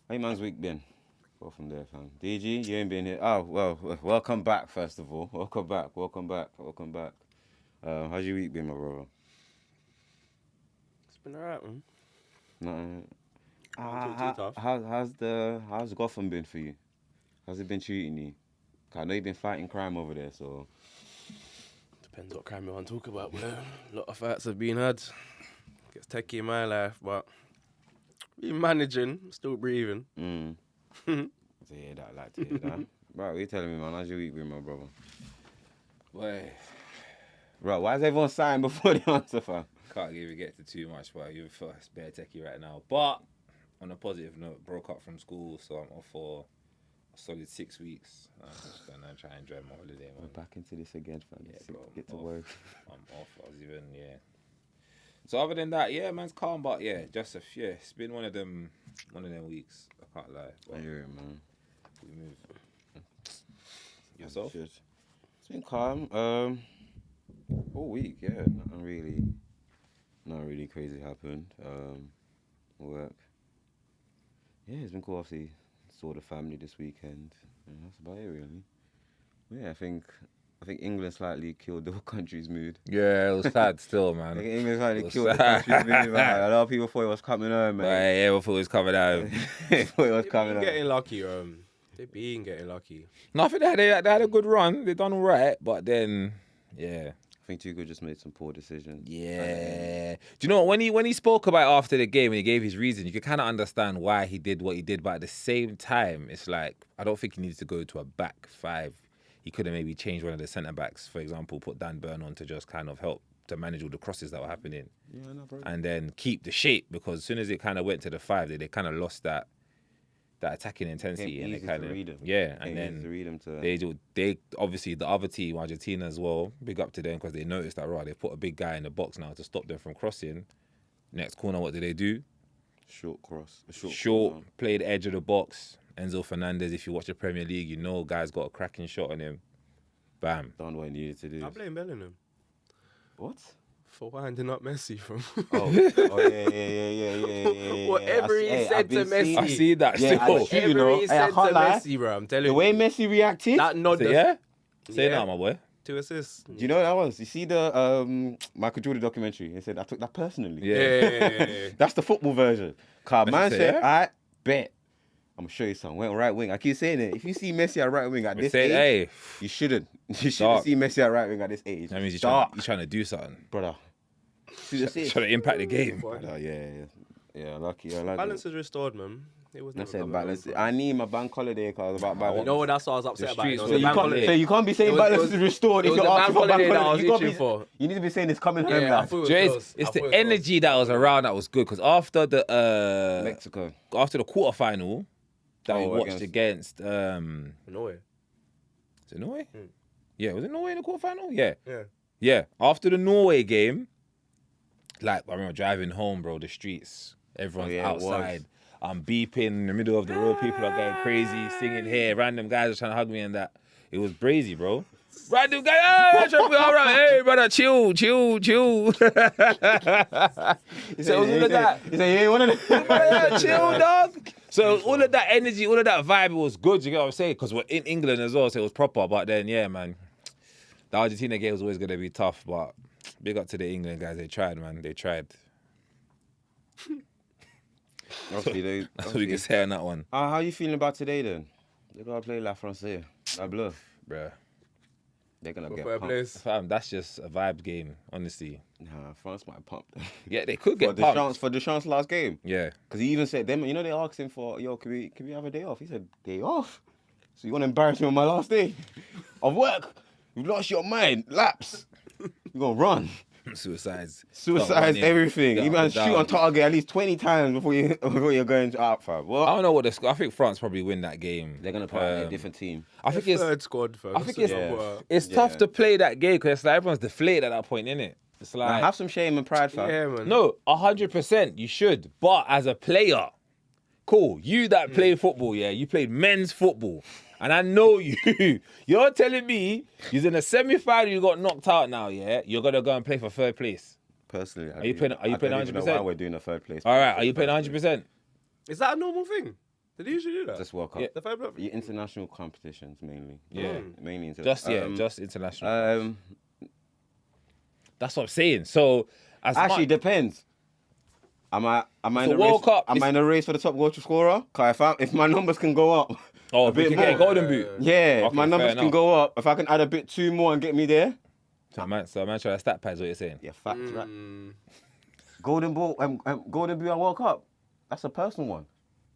How your man's week been? Go from there, fam. DG, you ain't been here. Oh, well, welcome back, first of all. Welcome back. How's your week been, my brother? It's been alright, man. Nothing. Too tough. How's Gotham been for you? How's it been treating you? 'Cause I know you've been fighting crime over there, so. Depends what crime you want to talk about, bro. A lot of fights have been had. Gets techie in my life, but been managing, still breathing. To hear that, like to hear that. Right, what you telling me, man? How's your week been, my brother? Boy, Right, why is everyone sighing before they answer, fam? can't give you get to too much, but you're first bare techie right now. But on a positive note, broke up from school, so I'm off for a solid 6 weeks. I'm just gonna try and enjoy my holiday, We're man. back into this again, fam. Yeah, Just bro, get to I'm off. work. I'm off. I was even, So other than that, yeah, man's calm, but yeah, it's been one of them weeks. I can't lie. I But hear it, man. we move. Yourself? Shit. It's been calm. All week, yeah. Nothing really crazy happened. Work. Yeah, it's been cool. Obviously, saw the family this weekend. And that's about it, really. Yeah, I think England slightly killed the country's mood. Yeah, it was sad still, I man. think England slightly was killed the sad. country's mood. Man. A lot of people thought it was coming home, But man. yeah, I thought it was coming out. Thought it was They've coming been home. getting lucky, They've been getting lucky. No, I think they had a good run. They done all right, but then, yeah. I think Tuchel just made some poor decisions. Yeah. Do you know what, when he spoke about it after the game and he gave his reason, you could kind of understand why he did what he did, but at the same time, it's like I don't think he needs to go to a back five. He could have maybe changed one of the centre backs, for example, put Dan Burn on to just kind of help to manage all the crosses that were happening, Yeah, no, bro. and then keep the shape, because as soon as it kind of went to the five, they kind of lost that attacking intensity, and easy they kind to of read 'em. yeah, Came and easy to read 'em to- they obviously the other team, Argentina as well, big up to them because they noticed that they put a big guy in the box now to stop them from crossing. Next corner, what do? Short cross. A short corner. Play the edge of the box. Enzo Fernandez, if you watch the Premier League, you know guy's got a cracking shot on him. Bam. Done what he needed to do. I blame Bellingham What? for winding up Messi from Oh, yeah. whatever he said to Messi. I see that Yeah, still. I see. You know, Whatever he hey, I said can't to lie. Messi, bro. I'm telling The you. way Messi reacted. that nod, So, yeah? Say Yeah. now, my boy. 2 assists. Do you know what that was? You see the Michael Jordan documentary? He said, I took that personally. Yeah. That's the football version. Car man say, said, yeah? I bet. I'm going to show you something. Went right wing. I keep saying it. If you see Messi at right wing at this age, Hey, you shouldn't. You shouldn't Dark. see Messi at right wing at this age. that means he's Dark, trying to do something. brother. See the Trying assist? to impact the game. Brother, yeah, lucky. I like Balance that. is restored, man. It was I never said coming balance. home. I need my bank holiday because about balance. You know what? That's what I was upset The about. streets It were was a You bank can't, holiday. so you can't be saying It was- balance it was- is restored it if was you're the asking bank for bank holiday that I holiday. was You, gotta itching be, for. you need to be saying it's coming home, Yeah, I lad. thought it was Do you know, close. it's I the thought it was close. energy that was around that was good, because after the Mexico. quarterfinal that we Oh, watched against No way. is it Norway? Mm. Yeah, was it Norway in the quarterfinal? Yeah. Yeah. After the Norway game, like I remember driving home, bro, the streets, everyone's yeah, it was. outside. I'm beeping in the middle of the road, people are going crazy, singing here, random guys are trying to hug me and that. It was brazy, bro. Random guy, hey, all right, hey, brother, chill. So it was all of that. He said, you ain't one of them. Yeah, chill, dog. So all of that energy, all of that vibe, it was good. You get what I'm saying? Because we're in England as well, so it was proper. But then, yeah, man, the Argentina game was always gonna be tough. But big up to the England guys. They tried, man. They tried. Obviously, That's what we can say on that one, How you feeling about today then? They're going to play La Francais. La Bleu. bruh. They're going to Go get for a pumped. place. Fam, that's just a vibe game, honestly. Nah, France might pump them. Yeah, they could For get pumped. Deschamps' last game. Yeah. Because he even said, them. You know, they asked him for, yo, can we have a day off? He said, day off? So you want to embarrass me on my last day of work? You've lost your mind. Lapse. You're going to run. Suicides. Suicides, Start running, everything. get You up man and shoot down. on target at least 20 times before you're going out, fam. I What? don't know what the score. I think France probably win that game. They're going to put a different team. I think it's Third squad, fam. I think it's Yeah. it's tough to play that game because it's like everyone's deflated at that point, innit? It's Now, like have some shame and pride, fam. Yeah, man. no, 100%. You should, but as a player, cool. You that play football, yeah, you played men's football, and I know you. You're telling me you're in a semi-final, you got knocked out now, yeah. You're gonna go and play for third place. Personally, Are you paying I don't even know 100%? why we're doing a third place. All right, are you paying 100%? Is that a normal thing? Did they usually do that? Just World Cup. Yeah. The five love. Your international competitions mainly. Yeah. Mainly international. Just international. That's what I'm saying. So as Actually, much, depends. Am I in So the World race? Cup Am is- I in the race for the top goal scorer? 'Cause if my numbers can go up, oh, a we bit can get a more. golden boot. Yeah, if Okay, my fair numbers can enough. go up, if I can add a bit two more and get me there. So man try to stat pad is what you're saying. Yeah, facts, right? Golden ball, golden boot at World Cup. That's a personal one.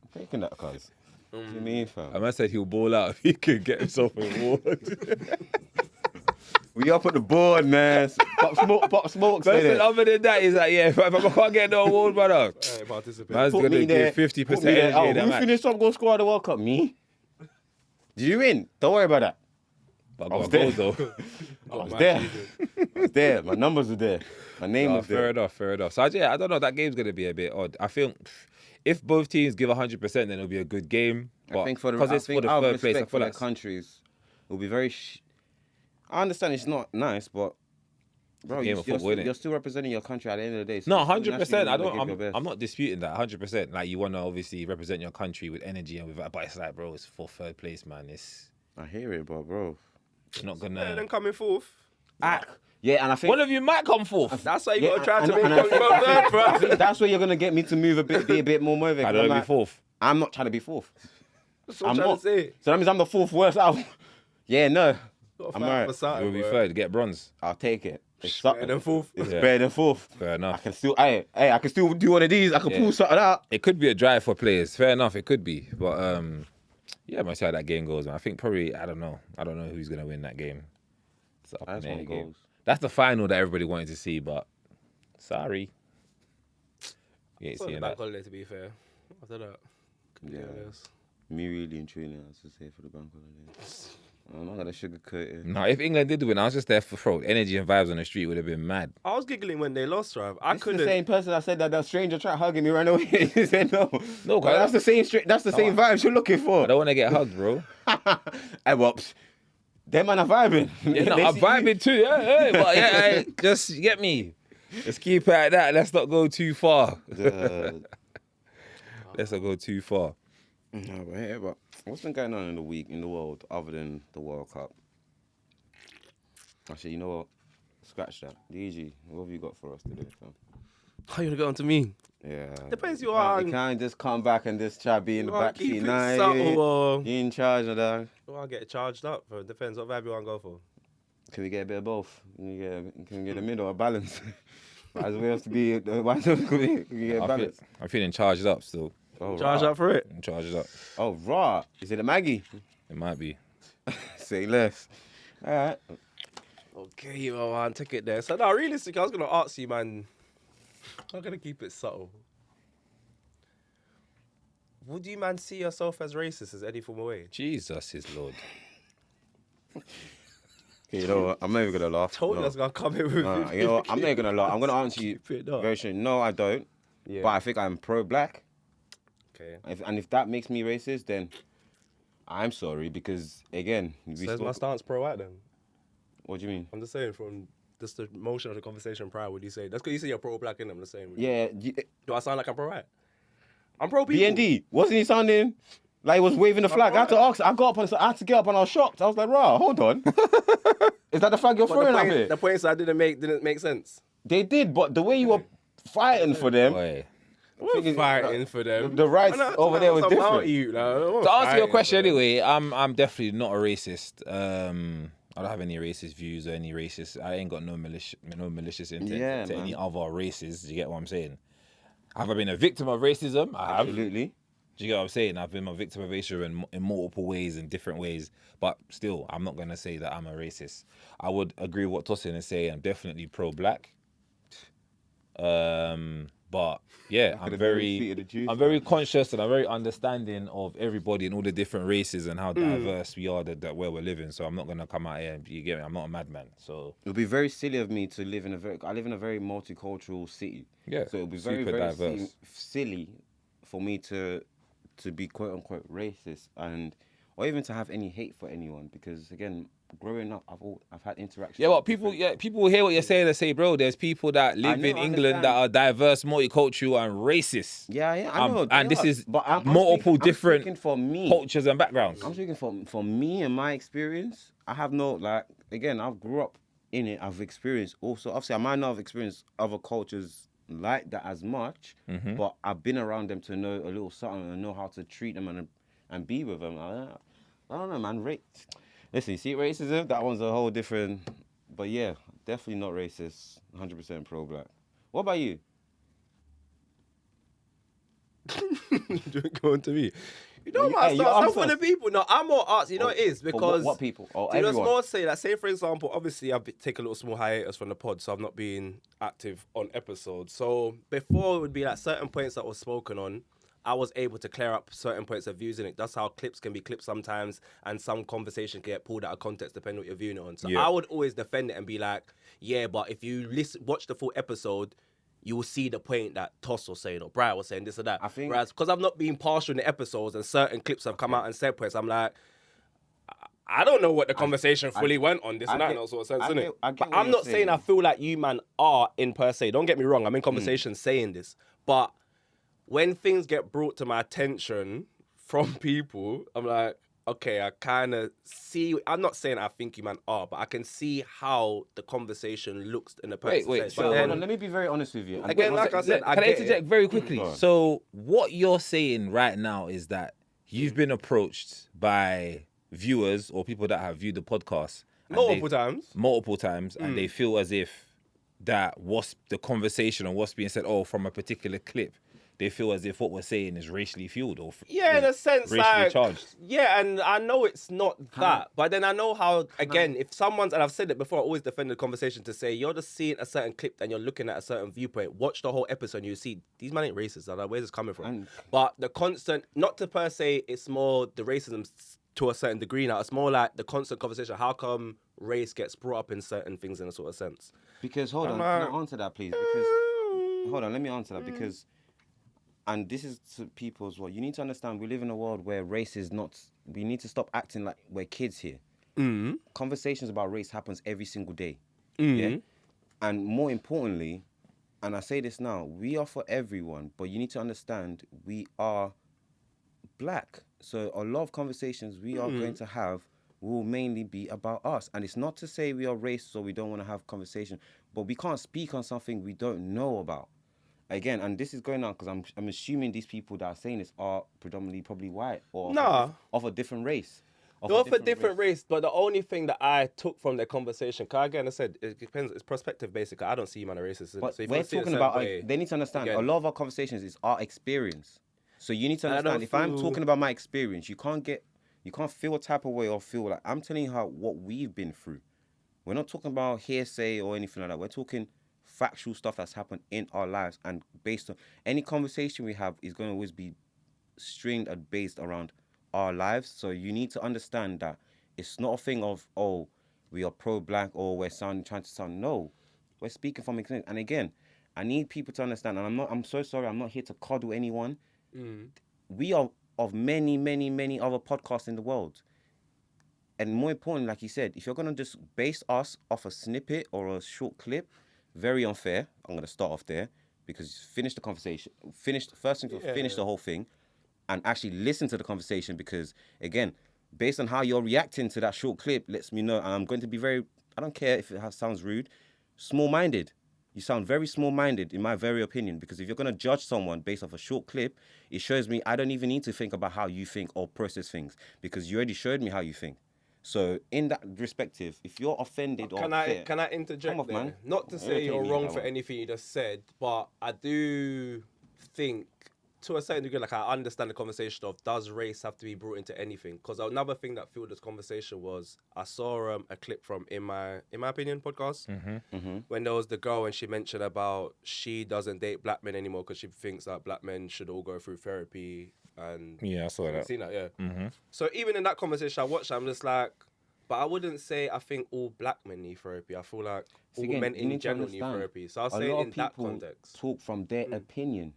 I'm taking that, cuz. What do you mean, fam? A man said he'll ball out if he could get himself an award. We up at the board, man. Pop smoke. But Say that. other than that, he's like, yeah, if I can't get no award, brother, I ain't participate. man's Put gonna me there. give 50% Put me there. energy Oh, in that who match. finished top goal scorer at the World Cup? Me? Did you win? Don't worry about that. But I I got was goals there. though. I was there. I was there. My numbers were there. My name No, was there. fair enough. So I don't know. That game's gonna be a bit odd. I think if both teams give 100%, then it'll be a good game. But I think for the, because I it's think for the out of third place, I respect for feel their like countries, it'll be very. I understand it's not nice, but bro, game of football, innit? you're still representing your country at the end of the day. So no, you're still 100%. nationally I gonna don't. give your best. I'm not disputing that. 100%. Like you want to obviously represent your country with energy and with that, but it's like, bro, it's for third place, man. It's I hear it, bro. not Better gonna. than coming fourth. Yeah, and I think One of you might come fourth. That's how you Yeah, gotta try I to know, make and I them think- go third, I bro. think that's where you're gonna get me to be a bit more motivated. I 'cause don't I'm be like, fourth. I'm not trying to be fourth. That's what I'm I'm trying not. to say. So that means I'm the fourth worst out. Yeah, no, Gotta I'm fight alright. for something, You'll be bro. third. Get bronze. I'll take it. It's Better something. than fourth. It's Yeah. better than fourth. Fair I enough. can still, I can still do one of these. I can Yeah. pull something out. It could be a drive for players. Fair enough. It could be, but yeah, let's see how that game goes, man. I think probably I don't know who's gonna win that game. It's up I in just the want game. goals. That's the final that everybody wanted to see, but sorry, you ain't It's only seeing bank that. holiday, to be fair. After that, Yeah. yes. Me really and truly, I was to say for the bank holiday. I'm not gonna sugarcoat it. No, if England did win, I was just there for throw. Energy and vibes on the street would have been mad. I was giggling when they lost, Trav. I This is couldn't. the same person that said that stranger tried hugging me right away. He said no. No, But that's the same. That's the same vibes you're looking for. I don't want to get hugged, bro. Hey, whoops. Them man are vibing. Yeah, no, They I'm see you. vibing too. Yeah, but yeah, just get me. Let's keep it at that. Let's not go too far. Let's not go too far. No, but yeah, but what's been going on in the week in the world other than the World Cup? Actually, you know what? Scratch that. DG, what have you got for us today, fam? How you gonna get on to me? Yeah. Depends you You are. can't just come back and just try to be in the You wanna back keep seat. it Nah, subtle, or you in charge of that. I'll get charged up. Bro. Depends what vibe you want to go for. Can we get a bit of both? Can we get a middle, a balance? Might as well have to be. Why don't we get a balance? I'm feeling charged up still. Oh, Charge right. up for it. I'm charged up. Oh, right. Is it a Maggie? It might be. Say less. All right. Okay, well, man, take it there. So now, realistically, I was gonna ask you, man. I'm gonna keep it subtle. Would you, man, see yourself as racist as any form of way? Jesus is Lord. You know what? I'm not even gonna laugh. Told you I was gonna come in with it. You know what? I'm not gonna laugh. I'm gonna answer you Keep it up. very soon. No, I don't. Yeah. But I think I'm pro-black. Okay. And if that makes me racist, then I'm sorry because again, So is my stance pro-white then? what do you mean? I'm just saying from just the motion of the conversation prior, would you say that's because you say you're pro-black, and I'm just saying. Yeah, Do I sound like I'm pro-white? I'm pro-people. BND wasn't he sounding like he was waving the flag? I had to ask. I had to get up and I was shocked. I was like, "Rah, hold on, is that the flag you're But throwing up here?" the points I didn't make sense. They did, but the way you were fighting for them, Boy. We're fighting for them. the rights Man, over there was I'm different. out you, no. To answer your question anyway, I'm definitely not a racist. I don't have any racist views or any racist. I ain't got no malicious intent Yeah, to man. any other races. Do you get what I'm saying? Have I been a victim of racism? I have. Absolutely. Do you get what I'm saying? I've been a victim of racism in multiple ways, in different ways. But still, I'm not gonna say that I'm a racist. I would agree with what Tosin is saying. I'm definitely pro-black. But yeah, I'm very conscious and I'm very understanding of everybody and all the different races and how diverse we are that where we're living. So I'm not gonna come out here and you get me. I'm not a madman. So It would be very silly of me to live I live in a very multicultural city. yeah, So it would be very, super very diverse. silly for me to be quote unquote racist or even to have any hate for anyone because again, growing up, I've had interactions. Yeah, but with people, different- people will hear what you're saying and say, bro, there's people that live know, in I England that understand. are diverse, multicultural, and racist. Yeah, I know. And they this are. is But I'm multiple speaking, I'm different speaking for me. cultures and backgrounds. I'm speaking for me and my experience. I have no, like, again, I grew up in it. I've experienced also. Obviously, I might not have experienced other cultures like that as much, but I've been around them to know a little something and know how to treat them and be with them. I don't know, man. Listen, you see racism? That one's a whole different. But yeah, definitely not racist. 100% pro-black. What about you? Going to me. You know, You- man, hey, start you some for the answer. people. No, I'm more arts. You know Oh, it is for because what people? Oh, do you know everyone. more say like say for example, obviously I've taken a little small hiatus from the pod, so I've not been active on episodes. So before it would be like certain points that was spoken on. I was able to clear up certain points of views in it. That's how clips can be clipped sometimes, and some conversation can get pulled out of context depending on what you're viewing it on. So Yeah. I would always defend it and be like, yeah, but if you watch the full episode, you will see the point that Toss was saying or Brian was saying this or that. I think- Whereas because I've not been partial in the episodes and certain clips have come out and said points, I'm like, I don't know what the conversation fully went on this I and that get- in all sort of sense, I innit? get- I get But what I'm you're not saying I saying. feel like you man are in per se. Don't get me wrong. I'm in conversation saying this. But when things get brought to my attention from people, I'm like, okay, I kind of see. I'm not saying I think you man are, but I can see how the conversation looks in the person's Wait, sense. so- But Hold then, on, let me be very honest with you. And Again, one like I sec- said, I Can I get interject it. very quickly? Go on. So what you're saying right now is that you've been approached by viewers or people that have viewed the podcast and multiple times. and they feel as if that what's the conversation or what's being said from a particular clip, they feel as if what we're saying is racially fueled or Yeah, in a sense, racially like, charged. yeah, and I know it's not that, but then I know how, again, if someone's, and I've said it before, I always defend the conversation to say, you're just seeing a certain clip and you're looking at a certain viewpoint, watch the whole episode and you see, these man ain't racist, I'm like, where's this coming from? And- But the constant, not to per se, it's more the racism to a certain degree now, it's more like the constant conversation, how come race gets brought up in certain things in a sort of sense? Because hold on, like- can I answer that, please? Because hold on, let me answer that because, and this is to people as well. You need to understand we live in a world where race is not. We need to stop acting like we're kids here. Conversations about race happens every single day. Yeah, and more importantly, and I say this now, we are for everyone, but you need to understand we are black. So a lot of conversations we are going to have will mainly be about us. And it's not to say we are racist or we don't want to have conversation, but we can't speak on something we don't know about. Again, and this is going on because I'm assuming these people that are saying this are predominantly probably white or of a different race. Not for different race, but the only thing that I took from their conversation, because again, I said, it depends, it's perspective basically. I don't see you man a racist. But So if we're you see it a talking certain about, way, they need to understand, again- a lot of our conversations is our experience. So you need to And I don't understand, if I'm feel- talking about my experience, you can't feel a type of way or feel like, I'm telling you what we've been through. We're not talking about hearsay or anything like that. We're talking factual stuff that's happened in our lives, and based on any conversation we have is going to always be stringed and based around our lives. So you need to understand that it's not a thing of, oh, we are pro-black or we're trying to sound. No, we're speaking from experience. And again, I need people to understand, and I'm so sorry, I'm not here to coddle anyone. We are of many, many, many other podcasts in the world. And more importantly, like you said, if you're going to just base us off a snippet or a short clip, very unfair. I'm going to start off there because finish the conversation, finish the whole thing and actually listen to the conversation because, again, based on how you're reacting to that short clip, lets me know, and I'm going to be very, I don't care if it sounds rude, small-minded. You sound very small-minded, in my very opinion, because if you're going to judge someone based off a short clip, it shows me I don't even need to think about how you think or process things because you already showed me how you think. So in that respective, if you're offended Can I interject Come off, there? man. Not to say Irritate you're me, wrong that for one. anything you just said, but I do think to a certain degree, like I understand the conversation of does race have to be brought into anything? Because another thing that fueled this conversation was I saw a clip from in my opinion podcast when there was the girl and she mentioned about she doesn't date black men anymore because she thinks that black men should all go through therapy and Yeah, I saw I've that. seen that, yeah. So even in that conversation I watched, I'm just like, but I wouldn't say I think all black men need therapy. I feel like all again, men you in need to general need understand, therapy. So I'll a say lot in of that people context. talk from their opinion.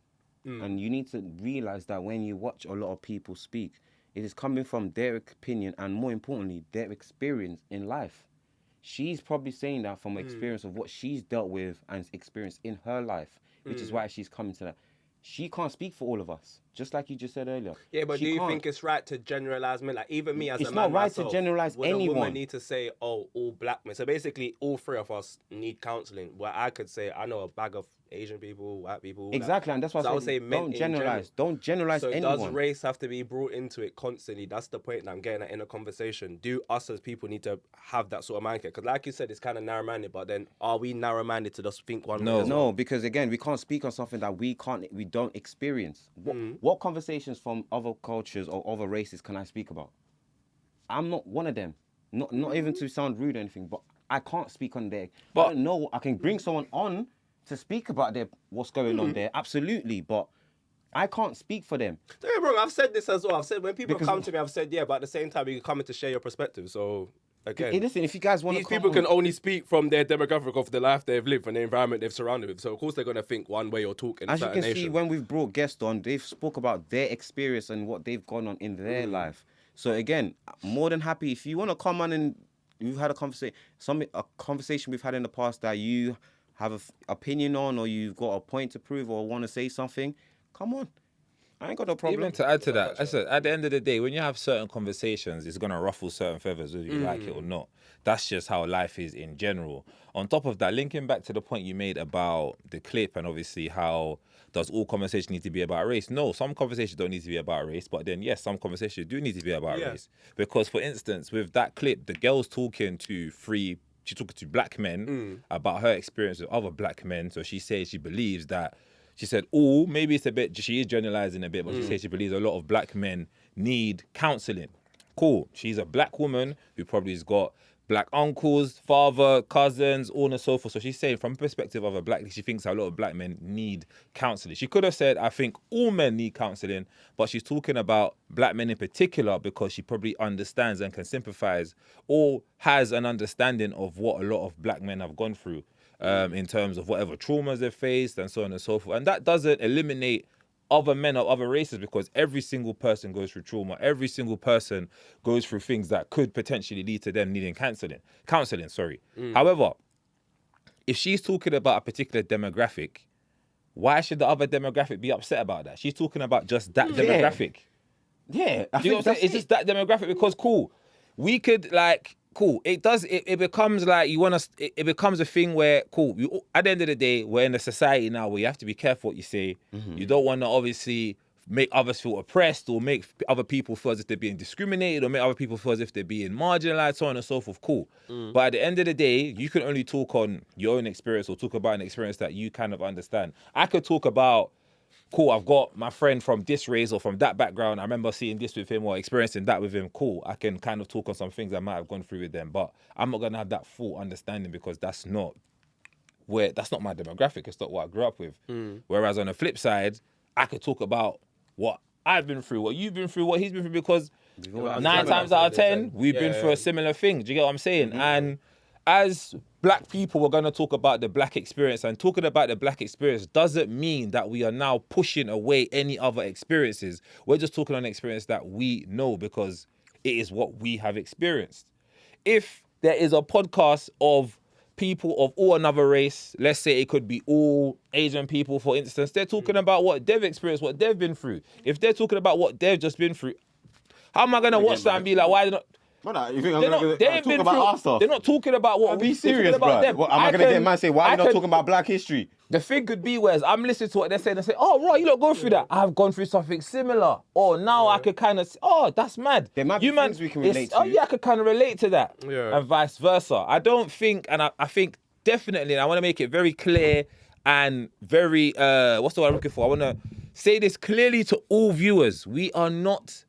And you need to realize that when you watch a lot of people speak, It is coming from their opinion and, more importantly, their experience in life. She's probably saying that from experience of what she's dealt with and experienced in her life, which is why she's coming to that. She can't speak for all of us, just like you just said earlier. Yeah, but She do you can't. think it's right to generalize men? Like, even me as It's a not man right to myself, generalize would a woman anyone. need to say, oh, all black men? So basically, all three of us need counselling. Where I could say, I know a bag of Asian people, white people. all Exactly, that. and that's why So I I would said say men don't in general. generalize. Don't generalize So anyone. does race have to be brought into it constantly? That's the point that I'm getting at in a conversation. Do us as people need to have that sort of mindset? Because like you said, it's kind of narrow-minded, but then are we narrow-minded to just think one way as well? No, because again, we can't speak on something that we don't experience. What conversations from other cultures or other races can I speak about? I'm not one of them. Not even to sound rude or anything, but I can't speak on there. But- I don't know. I can bring someone on to speak about what's going on there, absolutely, but I can't speak for them. Don't get me wrong, I've said this as well. I've said when people Because- come to me, I've said, yeah, but at the same time, you come in to share your perspective. So, again, Hey, listen, if you guys want to these people can only speak from their demographic of the life they've lived and the environment they've surrounded with. So, of course, they're going to think one way or talk in a as you certain can see, nation. when we've brought guests on, they've spoke about their experience and what they've gone on in their life. So again, more than happy if you want to come on and you've had a conversation we've had in the past that you have an opinion on, or you've got a point to prove, or want to say something, come on. I ain't got no problem. Even to add to that, I said, at the end of the day, when you have certain conversations, it's going to ruffle certain feathers, whether you like it or not. That's just how life is in general. On top of that, linking back to the point you made about the clip and obviously how does all conversation need to be about race? No, some conversations don't need to be about race, but then yes, some conversations do need to be about race. Because for instance, with that clip, the girl's talking to she's talking to black men about her experience with other black men. So she says she believes that, she said, maybe it's a bit, she is generalizing a bit, but she says she believes a lot of black men need counseling. Cool. She's a black woman who probably has got black uncles, father, cousins, all and so forth. So she's saying from the perspective of a black, she thinks a lot of black men need counseling. She could have said, I think all men need counseling, but she's talking about black men in particular because she probably understands and can sympathize or has an understanding of what a lot of black men have gone through in terms of whatever traumas they've faced and so on and so forth. And that doesn't eliminate other men of other races, because every single person goes through trauma. Every single person goes through things that could potentially lead to them needing counseling. However, if she's talking about a particular demographic, why should the other demographic be upset about that? She's talking about just that demographic. Yeah, I Do you know what I'm think saying? that's It's just that demographic because we could it becomes like it becomes a thing where at the end of the day, we're in a society now where you have to be careful what you say. You don't want to obviously make others feel oppressed or make other people feel as if they're being discriminated or make other people feel as if they're being marginalized, so on and so forth. But at the end of the day, you can only talk on your own experience or talk about an experience that you kind of understand. I could talk about I've got my friend from this race or from that background. I remember seeing this with him or experiencing that with him. I can kind of talk on some things I might have gone through with them, but I'm not going to have that full understanding because that's not my demographic. It's not what I grew up with. Whereas on the flip side, I could talk about what I've been through, what you've been through, what he's been through, because 9 times out of 10, we've been through a similar thing. Do you get what I'm saying? And as black people, we're going to talk about the black experience, and talking about the black experience doesn't mean that we are now pushing away any other experiences. We're just talking on an experience that we know because it is what we have experienced. If there is a podcast of people of all another race, let's say it could be all Asian people, for instance, they're talking about what they've experienced, what they've been through. If they're talking about what they've just been through, how am I going to watch that and be like, why are they not... Brother, you think I'm They going ain't to been talk about our through. stuff? They're not talking about what Be we're serious, talking about bro. them. What, am I going to get man say, why are you not talking about black history? The thing could be whereas I'm listening to what they're saying and say, oh, right, you not going through that. I've gone through something similar. Or now I could kind of say, oh, that's mad. There might be things we can relate to. Oh, yeah, I could kind of relate to that. Yeah. And vice versa. I don't think, and I think definitely, and I want to make it very clear and very, what's the word I'm looking for? I want to say this clearly to all viewers. We are not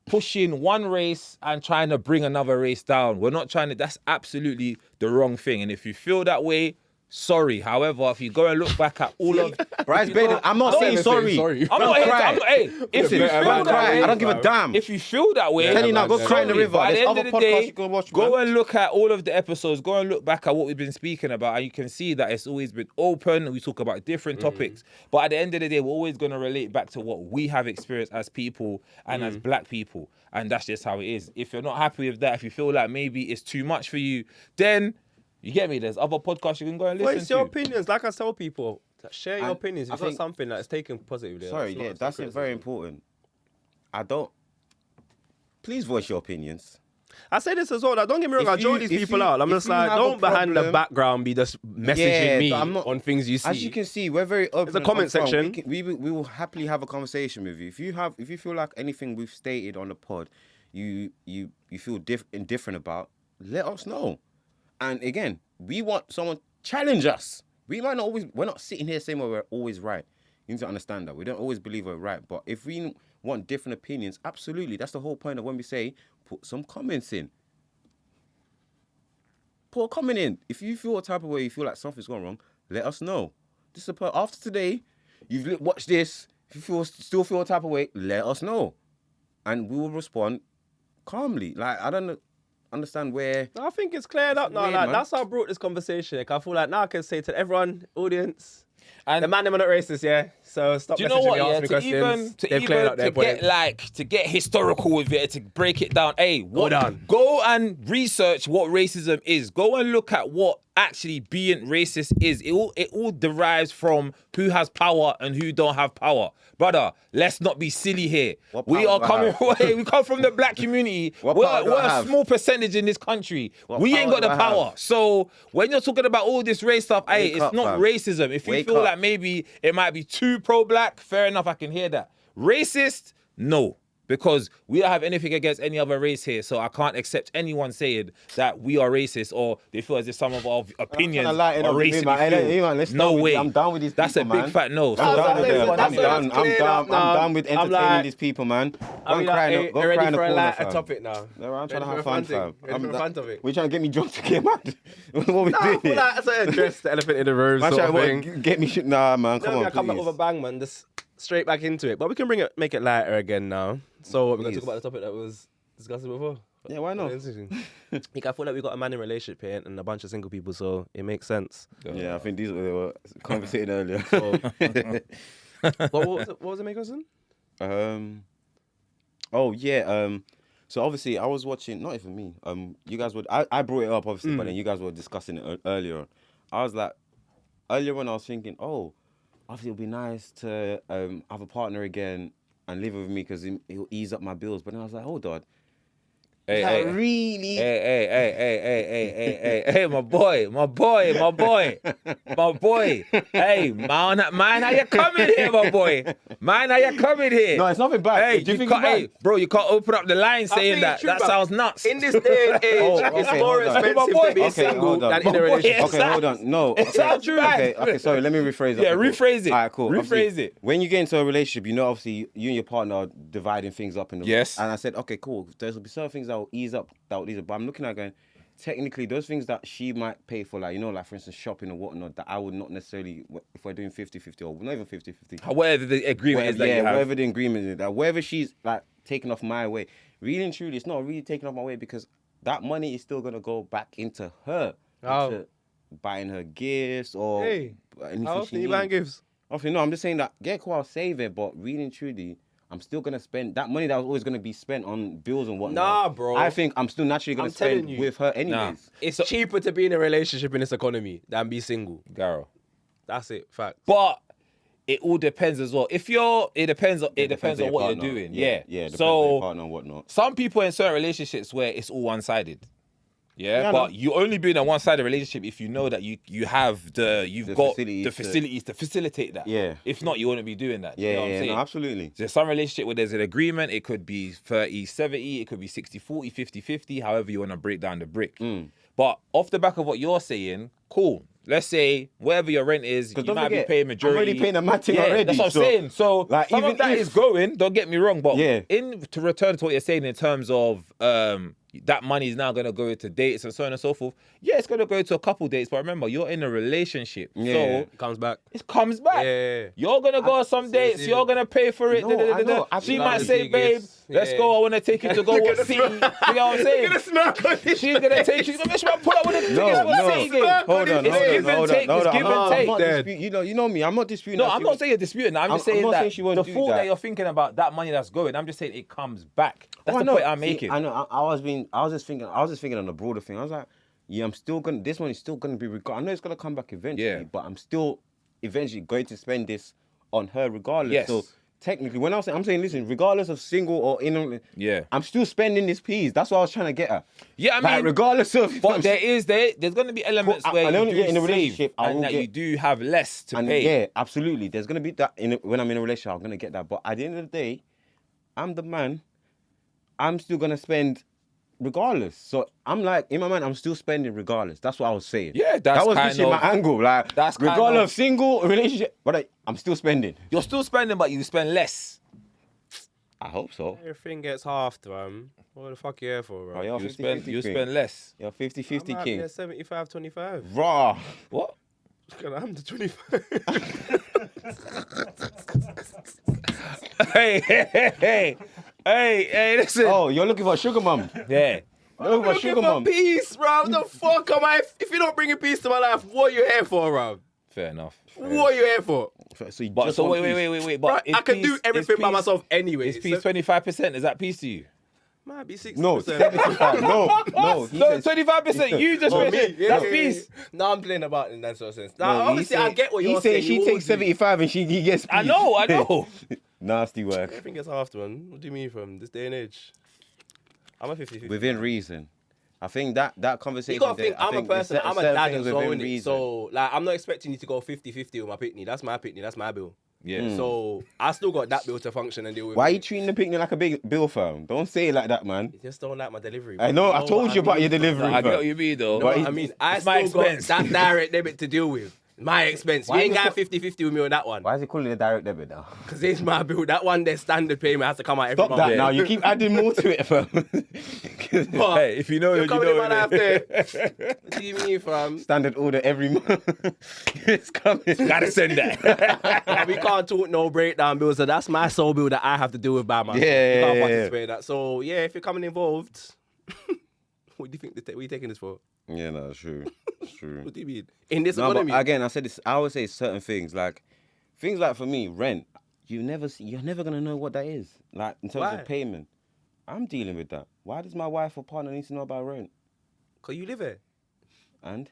pushing one race and trying to bring another race down. We're not trying to, that's absolutely the wrong thing. And if you feel that way, sorry. However, if you go and look back at all of Bryce Baden, I'm not saying sorry. I'm not cry. hey, if you feel Don't that cry. way, I don't give a damn. if you feel that way, Tell you now, go cry in the river. But at the There's end other of the podcasts day, you can watch, go man. and look at all of the episodes. Go and look back at what we've been speaking about, and you can see that it's always been open. We talk about different topics, but at the end of the day, we're always going to relate back to what we have experienced as people and as black people, and that's just how it is. If you're not happy with that, if you feel like maybe it's too much for you, then you get me. There's other podcasts you can go and listen Voice your to. opinions. Like I tell people, share your And opinions. I If you've got think- something that's taken positively. Sorry, not yeah, that's criticism. very important. Please voice your opinions. I say this as well. Like, don't get me wrong. If I join you- these if people you- out. I'm if just you like, have a don't behind the problem- background be just messaging Yeah, me I'm not- on things you see. As you can see, we're very open. a comment and upfront. section. We will happily have a conversation with you. If you feel like anything we've stated on the pod, you feel indifferent about, let us know. And again, we want someone challenge us. We might not always. We're not sitting here saying we're always right. You need to understand that we don't always believe we're right. But if we want different opinions, absolutely, that's the whole point of when we say put some comments in. Put a comment in. If you feel a type of way, you feel like something's gone wrong, let us know. This is after today, you've watched this. If you still feel a type of way, let us know, and we will respond calmly. Like, I don't understand where. I think it's cleared up now. weird, Like, man. that's how I brought this conversation. Like, I feel like now I can say to everyone, audience, And the man them are not racist, yeah. So stop do you know messaging what? me, Yeah, ask me questions. They've cleared up their point. to get historical with it, to break it down. Hey, Hold on. Go and research what racism is. Go and look at what actually being racist is. It all derives from who has power and who don't have power. Brother, let's not be silly here. What We power are do I coming. have? Hey, we come from the black community. What We're power do I a have? small percentage in this country. What We ain't power got the do I power. have? So when you're talking about all this race stuff, hey, Wake it's up, not fam. racism. If you Wake feel up. like maybe it might be too pro-black, fair enough, I can hear that. Racist? No. Because we don't have anything against any other race here, so I can't accept anyone saying that we are racist or they feel as if some of our opinions are racially fueled. No way. I'm done with these That's people, a big man. fat no. I'm So done with them. that's I'm done. that's cleared up I'm now. done with I'm entertaining like- these people, man. I mean, Go cry like, in the ready for a corner, lighter fam. topic now. No, I'm trying to Ready have for a fun, thing. fam. Ready for a fun topic. We're trying to get me drunk to get mad. What we Nah, I doing feel here? like that's an address the elephant in the room Man, sort of trying thing. to get me shit. Nah, man, come on, I come back with a please. bang, man. Just straight back into it. But we can make it lighter again now. So we're going to talk about the topic that was discussed before. Yeah, why not? Like, I feel like we got a man in relationship here and a bunch of single people, so it makes sense. Yeah, I think these were conversating earlier. What was the main question? Oh yeah. So obviously I was watching. Not even me. You guys would. I brought it up obviously, but then you guys were discussing it earlier on. I was like, earlier on I was thinking, oh, obviously it'll be nice to have a partner again and live with me because he'll ease up my bills. But then I was like, hold on. Hey, Really? Hey, my boy. Hey, man, how you coming here, my boy? Man, how you coming here? No, it's nothing bad. Hey, Do you you think can't, it's bad? hey, bro, you can't open up the line saying think that. it's true, That bro. sounds nuts. In this day and age, Oh, it's okay, more hold on. expensive My boy, to be okay, single hold on. than in a My boy, relationship. Okay, hold on. No. It's okay. not true. Okay, sorry, let me rephrase it. Yeah, Okay, cool. rephrase it. All right, cool. Rephrase Obviously, it. When you get into a relationship, you know, obviously, you and your partner are dividing things up. Yes. And I said, okay, cool. There's will be certain things that will ease up, But I'm looking at going, technically, those things that she might pay for, like, you know, like, for instance, shopping or whatnot, that I would not necessarily, if we're doing 50-50 or not even 50-50. Whatever the agreement is that you have. Whatever the agreement is, that wherever she's, like, taking off my way, really and truly, it's not really taking off my way because that money is still going to go back into her. Oh. Into buying her gifts or Hey, anything how she often you needs. buying gifts? Obviously, no, I'm just saying that, yeah, cool, I'll save it, but really and truly, I'm still going to spend that money that was always going to be spent on bills and whatnot. Nah, bro. I think I'm still naturally going I'm to spend telling you. with her anyways. It's cheaper to be in a relationship in this economy than be single. Garo. That's it, fact. But it all depends as well. It depends on what you're partner. doing. Yeah, depends on your partner and whatnot. Some people in certain relationships where it's all one-sided. Yeah, I but know. you only be in a one-sided relationship if you know that you have the facilities to facilitate that. Yeah. If not, you wouldn't be doing that. You know what I'm saying? no, absolutely. There's some relationship where there's an agreement. It could be 30-70, it could be 60-40, 50-50, however you want to break down the brick. But off the back of what you're saying, cool. Let's say wherever your rent is, you don't might forget, be paying majority. I'm already paying the matching already, That's what I'm so, saying. So like, some even of that if- is going, don't get me wrong, but Yeah. to return to what you're saying in terms of that money is now going to go into dates and so on and so forth. Yeah, it's going to go to a couple dates, but remember, you're in a relationship. Yeah. So It comes back. it comes back. Yeah. You're going to go on some dates. You're going to pay for it. No, I know. She Absolutely. might say, babe, let's Yeah. go. I want to take you to go watch City. You know what I'm saying? She's going to take you. Bitch, man, pull up with the tickets for the City game. Hold on, It's give and take. It's give and take. I'm not you know me. I'm not disputing. No, that I'm she not was- saying you're disputing that. I'm just I'm saying not that saying she won't the do fool that. that you're thinking about, that money that's going, I'm just saying it comes back. That's Oh, the I know. point I'm See, making. I know. I was just thinking on the broader thing. I was like, yeah, I'm still gonna. This money's still gonna be regardless. I know it's gonna come back eventually, Yeah. but I'm still eventually going to spend this on her regardless. Yes. So technically, when I'm saying, listen, regardless of single or in, Yeah. I'm still spending this piece. That's what I was trying to get at. Yeah, I Like, mean, regardless of. but there's going to be elements Cool, where I you only do get in a save relationship, I and will that get- you do have less to And pay. yeah, absolutely. There's gonna be that when I'm in a relationship, I'm gonna get that. But at the end of the day, I'm the man. I'm still gonna spend regardless. So I'm like, in my mind, I'm still spending regardless. That's what I was saying. Yeah, that's that was kind literally of- my angle. Like, that's kind regardless of- of single relationship, but I'm still spending. You're still spending, but you spend less. I hope so. Everything gets halved, man. What the fuck you here for, bro? Oh, you're You 50, spend 50 you king. spend less. You're 50-50 I'm king. happy at 75-25. Raw. What? I'm the 25. Hey, listen. Oh, you're looking for a sugar mum. Yeah. You're looking for a sugar mum. peace, bro. The fuck am I? If you're not bringing peace to my life, what are you here for, bro? Fair enough. What are you here for? So, you But just so want wait. Bro, But I can do everything by myself anyway. Is peace 25%? Is that peace to you? Might be 60%. No, 75. No. He No, says- 25%. You just Oh, mentioned me? that's Yeah. peace. No, I'm playing about it in that sort of sense. No, Now, he obviously, I said- get what he you're said saying. she You takes all do. 75 and he gets peace. I know. Nasty work. Everything gets halved, man. What do you mean from this day and age? I'm a 50-50. Within reason. I think that conversation. You gotta think, I I'm a think there's person, I'm a certain dad things as well, within innit? reason. So, like, I'm not expecting you to go 50-50 with my pitney. That's my pitney, that's my bill. Yeah. So, I still got that bill to function and deal with. Why are it. you treating the picnic like a big bill firm? Don't say it like that, man. You just don't like my delivery. I bro. know. You I told what you about mean? your delivery. I get bro. what you mean, though. No, But I mean, I it's my still got expense. that direct debit to deal with. My expense. Why You ain't you got co- 50-50 with me on that one. Why is he calling it a direct debit now? Because it's my bill. That one, their standard payment has to come out every Stop month. that Yeah. now. You keep adding more to it, fam. But Hey, if you know, you're you coming in know. my life innit? there. What do you mean, fam? Standard order every month. It's coming. Gotta send that. We can't talk no breakdown bills, so that's my sole bill that I have to deal with by myself. Yeah, You can't yeah, participate in that. So yeah, if you're coming involved, what do you think? What are you taking this for? Yeah, no, it's true. It's true. What do you mean? In this No, but economy, again, I said this. I always say certain things like for me, rent. You're never gonna know what that is. Like in terms Why? of payment, I'm dealing with that. Why does my wife or partner need to know about rent? cause you live here. And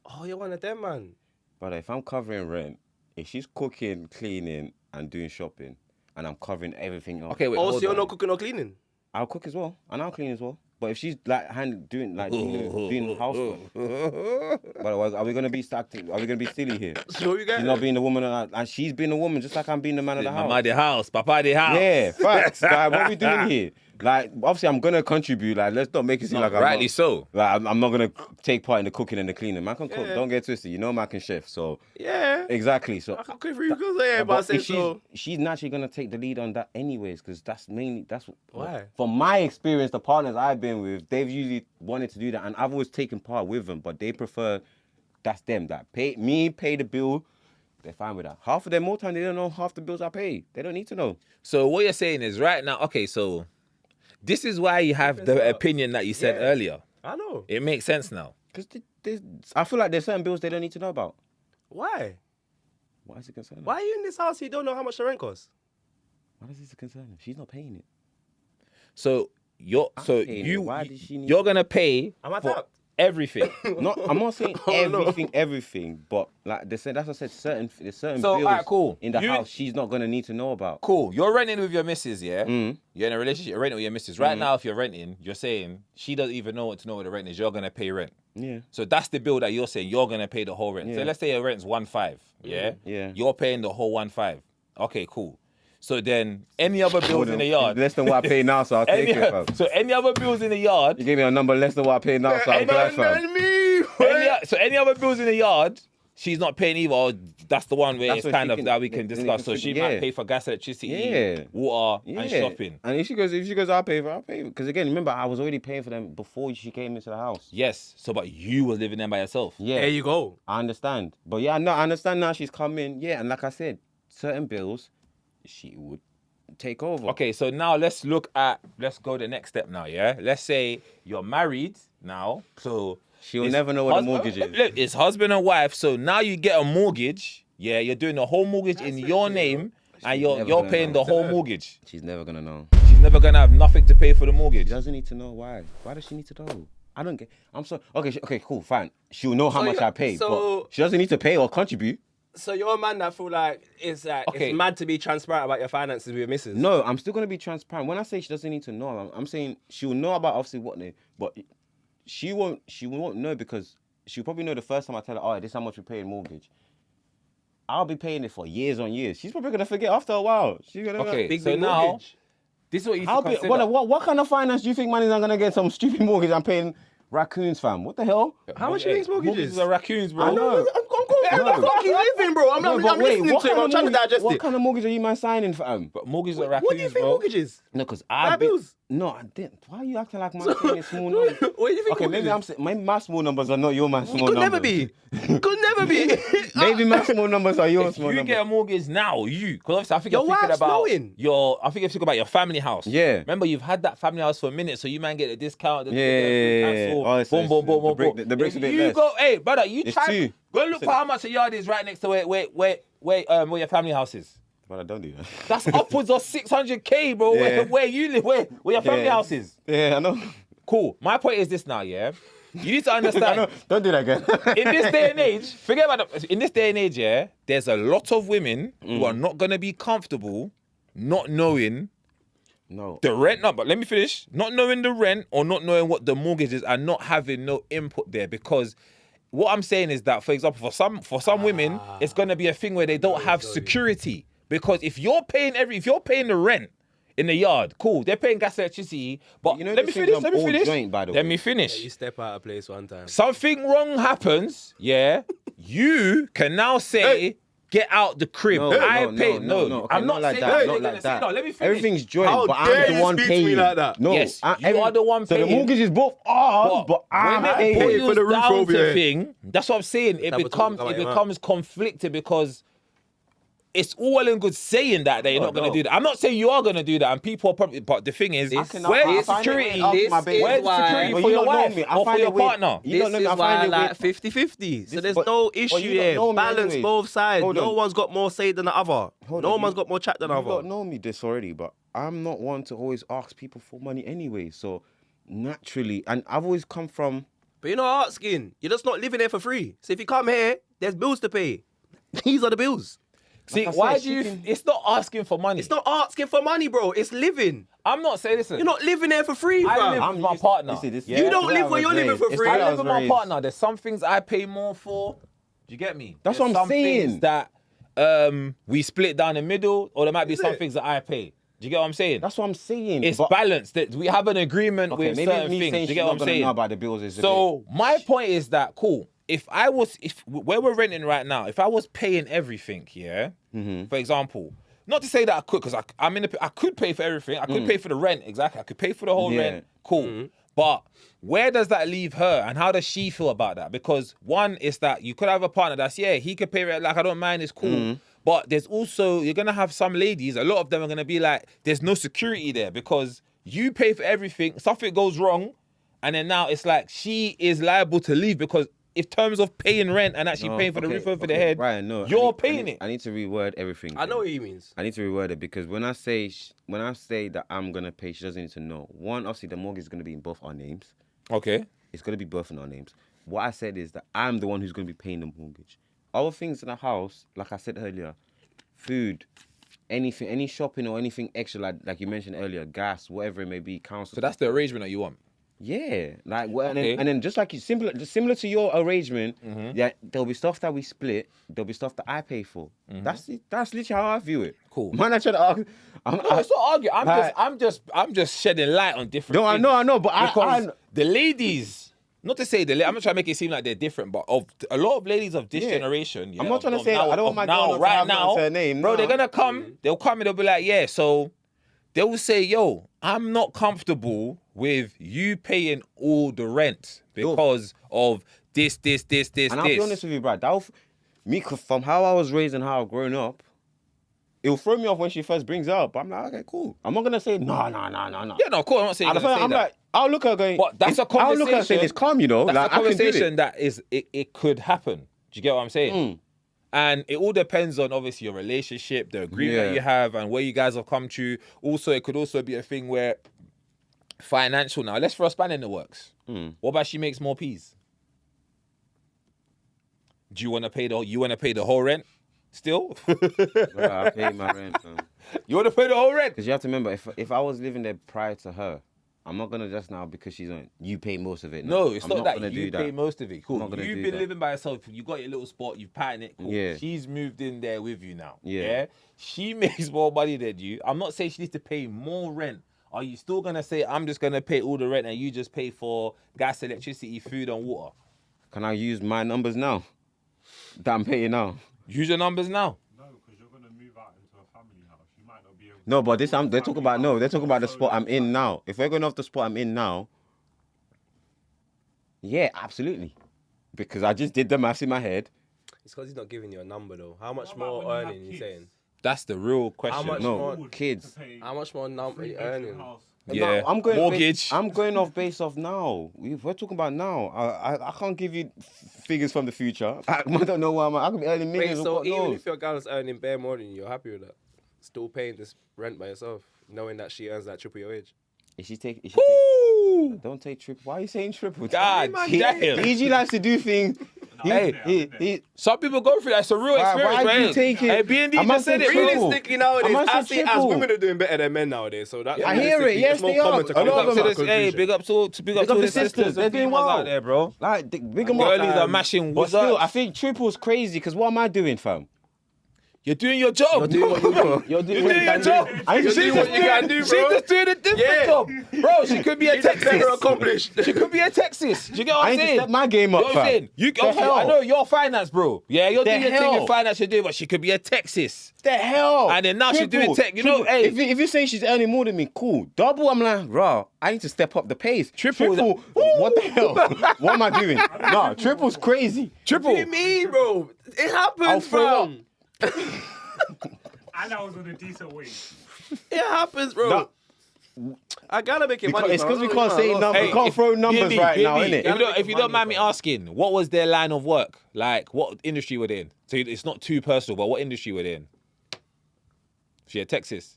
Oh, you're one of them, man. brother, if I'm covering rent, if she's cooking, cleaning, and doing shopping, and I'm covering everything else, Okay, wait. Oh, so hold you're on. not cooking or cleaning? I'll cook as well, and I'll clean as well. But if she's like doing housework, but are we gonna be stacked? Are we gonna be silly here? So you get She's not being the woman, and she's being the woman, just like I'm being the man of the house. Mama the house, Papa the house. Yeah, facts. Like, what are we doing here? Like, obviously, I'm gonna contribute. Like, let's not make it seem like Rightly so. I'm not gonna take part in the cooking and the cleaning. Man can cook. Yeah. Don't get twisted. You know, man can chef. So Yeah. exactly. So I can cook for you because yeah, but I but say if so. she's naturally gonna take the lead on that anyways, because that's Why? From my experience, the partners I've been with, they've usually wanted to do that, and I've always taken part with them, but they prefer that's them that pay the bill. They're fine with that. Half of them more time they don't know half the bills I pay. They don't need to know. So what you're saying is right now, okay, so this is why you have the opinion that you said Yeah. earlier. I know. It makes sense now. Because I feel like there's certain bills they don't need to know about. Why? Why is it concerning? Why are you in this house? You don't know how much the rent costs. Why does this concern her? She's not paying it. So you're paying it. Why does she need- you're gonna pay Am I for tapped? everything. I'm not saying Oh, no. everything, but like they said, that's what I said. There's certain So, bills alright, cool. in the You- house she's not gonna need to know about. Cool. You're renting with your missus, yeah? Mm. You're in a relationship, you're renting with your missus. Right now, if you're renting, you're saying she doesn't even know what the rent is. You're gonna pay rent. Yeah. So that's the bill that you're saying you're gonna pay the whole rent. So Yeah. let's say your rent's 1.5, yeah? Yeah. You're paying the whole 1.5. Okay, cool. So then any other bills in the yard. Less than what I pay now, so I'll take it. Fam. So any other bills in the yard. You gave me a number less than what I pay now, so I'm glad, fam. So any other bills in the yard, she's not paying either. Or that's the one where That's it's what kind she of can- that we can then you discuss. can So she figure- might yeah. pay for gas, electricity, Yeah. water, Yeah. and shopping. And if she goes, I'll pay for it. Because again, remember, I was already paying for them before she came into the house. Yes. So, but you were living there by yourself. Yeah. There you go. I understand. But yeah, no, I understand now she's come in. Yeah, and like I said, certain bills, she would take over. Okay, so now let's go the next step now, yeah? Let's say you're married now, so... She'll it's never know what the husband- mortgage is. Look, it's husband and wife, so now you get a mortgage, yeah? You're doing the whole mortgage in your name, and you're never you're gonna paying know. the whole mortgage. She's never going to know. She's never gonna have nothing to pay for the mortgage. She doesn't need to know why. Why does she need to know? I don't get. I'm sorry. Okay, cool, fine. She'll know how So much you- I pay, so- but she doesn't need to pay or contribute. So you're a man that feel like it's Okay. mad to be transparent about your finances with your missus. No, I'm still gonna be transparent. When I say she doesn't need to know, I'm saying she'll know about obviously what they, but she won't know because she'll probably know the first time I tell her, oh, this is how much we pay in mortgage. I'll be paying it for years on years. She's probably gonna forget after a while. She's gonna Okay, Big, so big now, mortgage. this is what you I'll should be, consider. what kind of finance do you think man is not gonna get some stupid mortgage? I'm paying raccoons, fam. What the hell? How much Hey, you think mortgages? Mortgages are raccoons, bro. I know. How the fuck he's living, bro? I'm No, but wait, listening what to him. kind I'm of trying to mortgage- digest What it. kind of mortgage are you man signing, fam? But mortgages are raccoons, What do you think bro. mortgages? No, because Five bills? No, I didn't. Why are you acting like my saying is small numbers? What do you think Okay, maybe mortgages? I'm saying my small numbers are not your man small Could numbers. never be. Could never be. Maybe my small numbers are your If small you numbers. get a mortgage now, because obviously I think Your you're thinking wife's about knowing. I think you're thinking about your family house. Yeah. Remember, you've had that family house for a minute, so you man get a discount. Yeah. Oh, so Boom, boom, boom, boom, boom. the brick's a If bit you less. go, hey, brother, you It's try. two. Go look for how much a yard is right next to where your family house is. But I don't do that. That's upwards of 600K, bro. Yeah. Where you live, where your family house is. Yeah, I know. Cool. My point is this now, yeah. You need to I know. understand. Don't do that again. In this day and age, forget about in this day and age, yeah, there's a lot of women who are not gonna be comfortable not knowing No. the rent. No, but let me finish. Not knowing the rent or not knowing what the mortgage is and not having no input there, because what I'm saying is that, for example, for some women, it's gonna be a thing where they don't have security, because if you're paying the rent in the yard, cool, they're paying gas, electricity, but You know let me these things finish. are all joint, by the Let way. me finish. You step out of place one time. Something wrong happens, yeah, you can now say, get out the crib. No, I no, pay. no, no, okay, I'm not like saying that, they're not gonna like say- that. No, let me finish. Everything's joint, How but dare I'm the you one speak to me paying. like that? No, Yes, you are the one So the paying. mortgage is both ours, but I'm when it paying. pay boils for the roof down over to here. thing, that's what I'm saying. It Type of talk about your becomes conflicted, because it's all well and good saying that you're not going to no. do that. I'm not saying you are going to do that, and people are probably. But the thing is, This- where's this- the security? this my is baby. Where's the why- security But for you your don't know wife me. I or for find your it weird. partner? You don't know me. I find it weird. 50-50. So there's but- no but you issue don't here. know me Balance anyways. both sides. Hold No on. one's got more say than the other. Hold No on, one's you- got more chat than the You other. don't know me this already, but I'm not one to always ask people for money anyway. So naturally, and I've always come from. But you're not asking. You're just not living here for free. So if you come here, there's bills to pay. These are the bills. See, Like I why said, do you? she can- It's not asking for money. It's not asking for money, bro. It's living. I'm not saying. Listen, You're not living here for free, I fam. live I'm with my used- partner. you see, this- yeah? You don't the way live I where was you're living raised. for It's free. the way I I live was with my raised. partner. There's some things I pay more for. Do you get me? That's There's what I'm some things saying. that we split down the middle, or there might be some things that I pay. Do you get what I'm saying? That's what I'm saying. It's but, balanced. That we have an agreement okay, with maybe certain me things. saying Do you she's get what not I'm gonna saying? know about the bills is a So my point is that cool. If where we're renting right now, if I was paying everything, yeah, for example, not to say that I could, because I could pay for everything. I could pay for the rent, exactly. I could pay for the whole Yeah. rent. Cool. But where does that leave her, and how does she feel about that? Because one is that you could have a partner that's, yeah, he could pay rent, like I don't mind, it's cool. But there's also, you're gonna have some ladies, a lot of them are gonna be like, there's no security there because you pay for everything, something goes wrong, and then now it's like she is liable to leave because in terms of paying rent and actually No, paying for the okay, roof over okay, the head, Ryan, no, you're I need- paying it. I need to reword everything. I know what he means. I need to reword it because when I say that I'm gonna pay, she doesn't need to know. One, obviously, the mortgage is gonna be in both our names. Okay. It's gonna be both in our names. What I said is that I'm the one who's gonna be paying the mortgage. Other things in the house, like I said earlier, food, anything, any shopping or anything extra, like you mentioned earlier, gas, whatever it may be, council. So that's the arrangement that you want. Yeah, like well, Okay. and then just like you similar to your arrangement, yeah, there'll be stuff that we split, there'll be stuff that I pay for. That's literally how I view it. Cool. Man, I try to argue. No, it's not arguing. I'm like- just shedding light on different No, I things. know, but because I the ladies not to say I'm not trying to make it seem like they're different, but of a lot of ladies of this generation, I'm not trying to say now, I don't want my girl now, not to right have now, her name. bro. No. They're gonna come. They'll come and they'll be like, yeah. So they will say, yo, I'm not comfortable with you paying all the rent because of this. And I'll be honest with you, Brad. From how I was raised and how I've grown up, it'll throw me off when she first brings it up. But I'm like, okay, cool. I'm not gonna say no. Yeah, no, of course, I'm not saying you're And gonna say I'm that. like, I'll look at her going. But that's a conversation. I'll look at her saying it's calm, you know. That's Like a I can do conversation it. that is it could happen. Do you get what I'm saying? And it all depends on obviously your relationship, the agreement that you have, and where you guys have come to. Also, it could also be a thing where financial. Now, let's throw a span in the works. What about she makes more peas? Do you want to pay the whole rent still? Bro, I pay my rent. You want to pay the whole rent? Because you have to remember, if I was living there prior to her, I'm not gonna just now because she's on. You pay most of it. No, it's I'm not that gonna you do pay that. most of it. Cool. I'm not gonna You've do been that. living by yourself. You got your little spot. You've patterned it. Cool. Yeah. She's moved in there with you now. Yeah. She makes more money than you. I'm not saying she needs to pay more rent. Are you still gonna say I'm just gonna pay all the rent and you just pay for gas, electricity, food, and water? Can I use my numbers now? That I'm paying now. Use your numbers now. No, because you're gonna move out into a family house. You might not be able. No, but they're talking about they're talking about the spot I'm in now. If we're going off the spot I'm in now, yeah, absolutely. Because I just did the maths in my head. It's because he's not giving you a number though. How much What about more when you have earning you kids? saying? That's the real question. much No, more- kids. How much more number you earning? Yeah. No, I'm going Mortgage. I'm going off base of now. We're talking about now. I can't give you figures from the future. I don't know why I could be earning Wait, millions. so God even knows. if your girl's earning bare more than you, you're happy with that? Still paying this rent by yourself, knowing that she earns that triple your wage? Is she take? Ooh. Don't take triple. Why are you saying triple? God damn. EG likes to do things. He, Some people go through that. It's a real Why experience, do you right? take it? Hey, B&D I must just said say it, bro. triple. Realistically nowadays, I must I say see as triple. women are doing better than men nowadays. So that I hear it. realistically, Yes, it's more they are. common to A come lot to of that them To this, hey, conclusion. big up to Big up the sisters. They're doing well out there, bro. like big 'em up. Girlies are mashing But what's up. still, I think triple's crazy because what am I doing, fam? You're doing your job. You're doing what you do. You're You're doing your job. I She's just doing what you can do, She's bro. just doing a different Yeah. job. Bro, she could be a He's better Texas. accomplished. She could be a Texas. Do you get what I I'm need to saying? step my game up, You know what I'm fam. saying? You, The okay, hell? I know you're finance, bro. Yeah, you're The doing your thing hell? in finance, you're doing, but she could be a Texas. The hell? And then now she's doing tech. You know, Triple. hey. If you say she's earning more than me, cool. Double, I'm like, raw. I need to step up the pace. Triple. What the hell? What am I doing? No, triple's crazy. Triple. What do you mean, bro? It I'll happens, throw fam. And I was on a decent wage. It happens, bro. I gotta make it money. It's fam. because we can't say numbers. Hey, We can't throw numbers B&B, right now, B&B, innit? If you don't mind me asking, what was their line of work? Like, what industry were they in? So it's not too personal, but what industry were they in? She at Texas.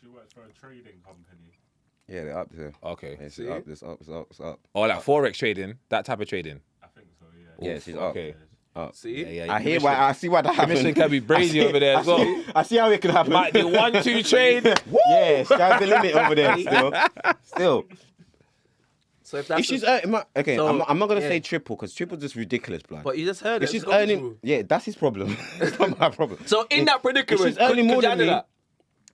She works for a trading company. Yeah, they're up there. Okay. It's up, it's up, it's up, it's up. Or like Forex trading, that type of trading. I think so, yeah. Yeah, she's up. Okay. See? Yeah, I hear why. I see why that happens. Commission can be brazy over there as well. I see how it can happen. Might do 1-2 trade. Yeah, sky's the limit over there. Still. So if that's If she's the- earning, okay, So, I'm not gonna yeah. say triple because triple's just ridiculous, blood. but you just heard If it. she's it's got earning, to. yeah, that's his problem. It's not my problem. So in If- that predicament, if she's earning more could you than handle me, that?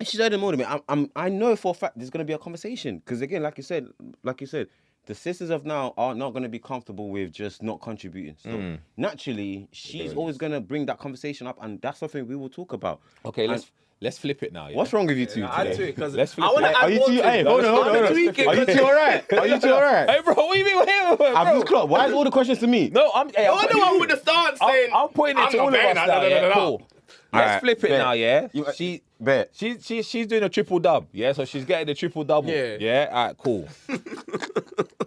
if she's earning more than me, I know for a fact there's gonna be a conversation because again, like you said, the sisters of now are not gonna be comfortable with just not contributing. So naturally, she's always gonna bring that conversation up, and that's something we will talk about. Okay, And let's flip it now. Yeah? what's wrong with you two Add to today? it because Let's flip I want it. to Are add you more two? to Hey, it. hold on. I'm gonna tweak it Are you 'cause- two alright? Are you two alright? Hey, bro, what do you mean? Hey, bro. I've just clocked. Why is all the questions to me? No, I'm. Hey, You're the one with the stance saying. I'm pointing it I'm to not all of paying us that, now. no, no, Yeah, no, no. cool. Let's Alright, flip it bet. now. Yeah, You- Bet. she's doing a triple dub. Yeah, so she's getting a triple double. Yeah. Yeah. Alright, cool.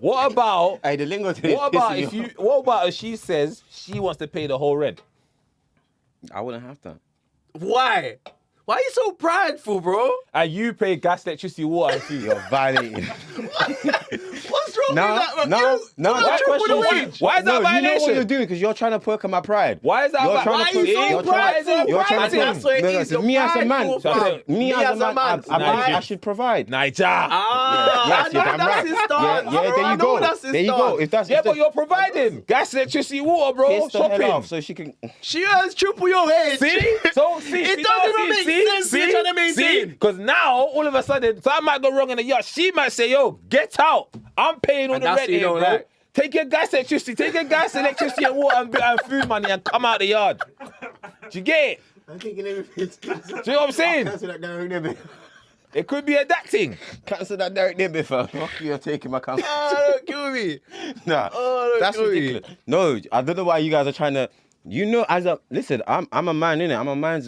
What about? Hey, the lingo today. What about if you? What about if she says she wants to pay the whole rent? I wouldn't have that. Why? Why are you so prideful, bro? And you pay gas, electricity, water, and food. You're violating. What's wrong No, with that, man? no, You no. don't That triple the question. wage. Why is that No, you know what violation? you're doing because you're trying to perk on my pride. Why is that? You're vi- trying Why to are you put- so you're trying prideful? You're trying to That's what it no, is, listen, you're me as a man. prideful, So I fam. said, me as a man, I should provide. Niger. Ah, Yes, I you're know damn that's right. his Yeah, stance. yeah, there I you know go. that's his There you go. stance. If that's Yeah, but you're providing gas, electricity, water, bro. piss the hell Shopping. off so she can. She earns triple your age. See? So, see, It you doesn't know, even make sense you're trying to maintain. Because now, all of a sudden, something might go wrong in the yacht. She might say, yo, get out. I'm paying all And the that's rent what you here, don't bro. like. Take your gas, electricity and water and food money and come out the yard. Do you get it? I'm taking everything. Do you know what I'm saying? Cancel that direct debit. It could be adapting. Cancel that direct debit, fam. Fuck you, you're taking my council. Don't kill me. Nah, don't that's kill me. ridiculous. No, I don't know why you guys are trying to. Listen, I'm a man, innit?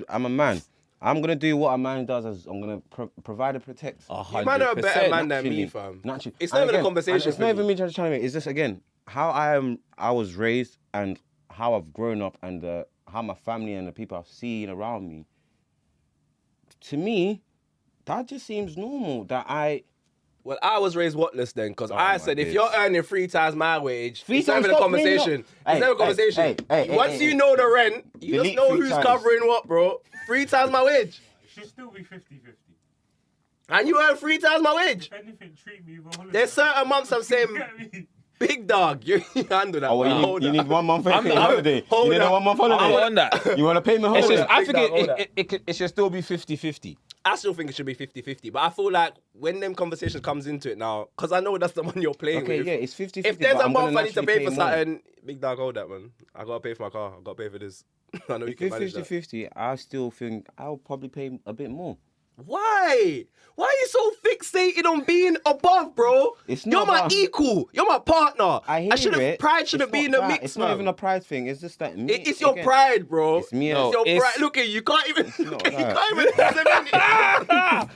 I'm a man. I'm gonna do what a man does. I'm gonna provide and protect. You man are a better man than me, Naturally. fam. Naturally. It's not And even a again, conversation It's for not me. even me trying to make. It's just again how I was raised and how I've grown up and how my family and the people I've seen around me. To me, that just seems normal. Well, I was raised whatless then, because I my said if days. you're earning 3 times my wage, it's not times, even a stop bringing up- conversation. Hey, It's never a hey, conversation. hey, Once hey, you hey. know the rent, you just Delete know 3 who's times. covering what, bro. 3 times my wage. It should still be 50-50. And you earn 3 times my wage. If anything, treat me with holiday. There's certain months I'm saying, You get me? big dog, you handle that. Oh, well, Hold you that. need 1 month I'm- holiday. hold You need that. a 1 month I'm holiday. on that. You want to pay me It's holiday? just, I Big think dog, hold that. it should still be 50-50. I still think it should be 50-50, but I feel like when them conversations comes into it now, because I know that's the money you're playing Okay, with. yeah, it's 50-50. If there's but a I'm gonna month I need to naturally pay for more. something, big dog, hold that, man. I gotta pay for my car. I gotta pay for this. I know you If can it's manage that. 50-50, I still think I'll probably pay a bit more. Why? Why are you so fixated on being above, bro? It's You're not my about- equal. You're my partner. I hear it. Pride shouldn't It's be not in the that. mix, It's man. not even a pride thing. It's just that me. It's your again, pride, bro. It's me. No, It's your it's- pride. Look at you. Can't even. You not can't that. even.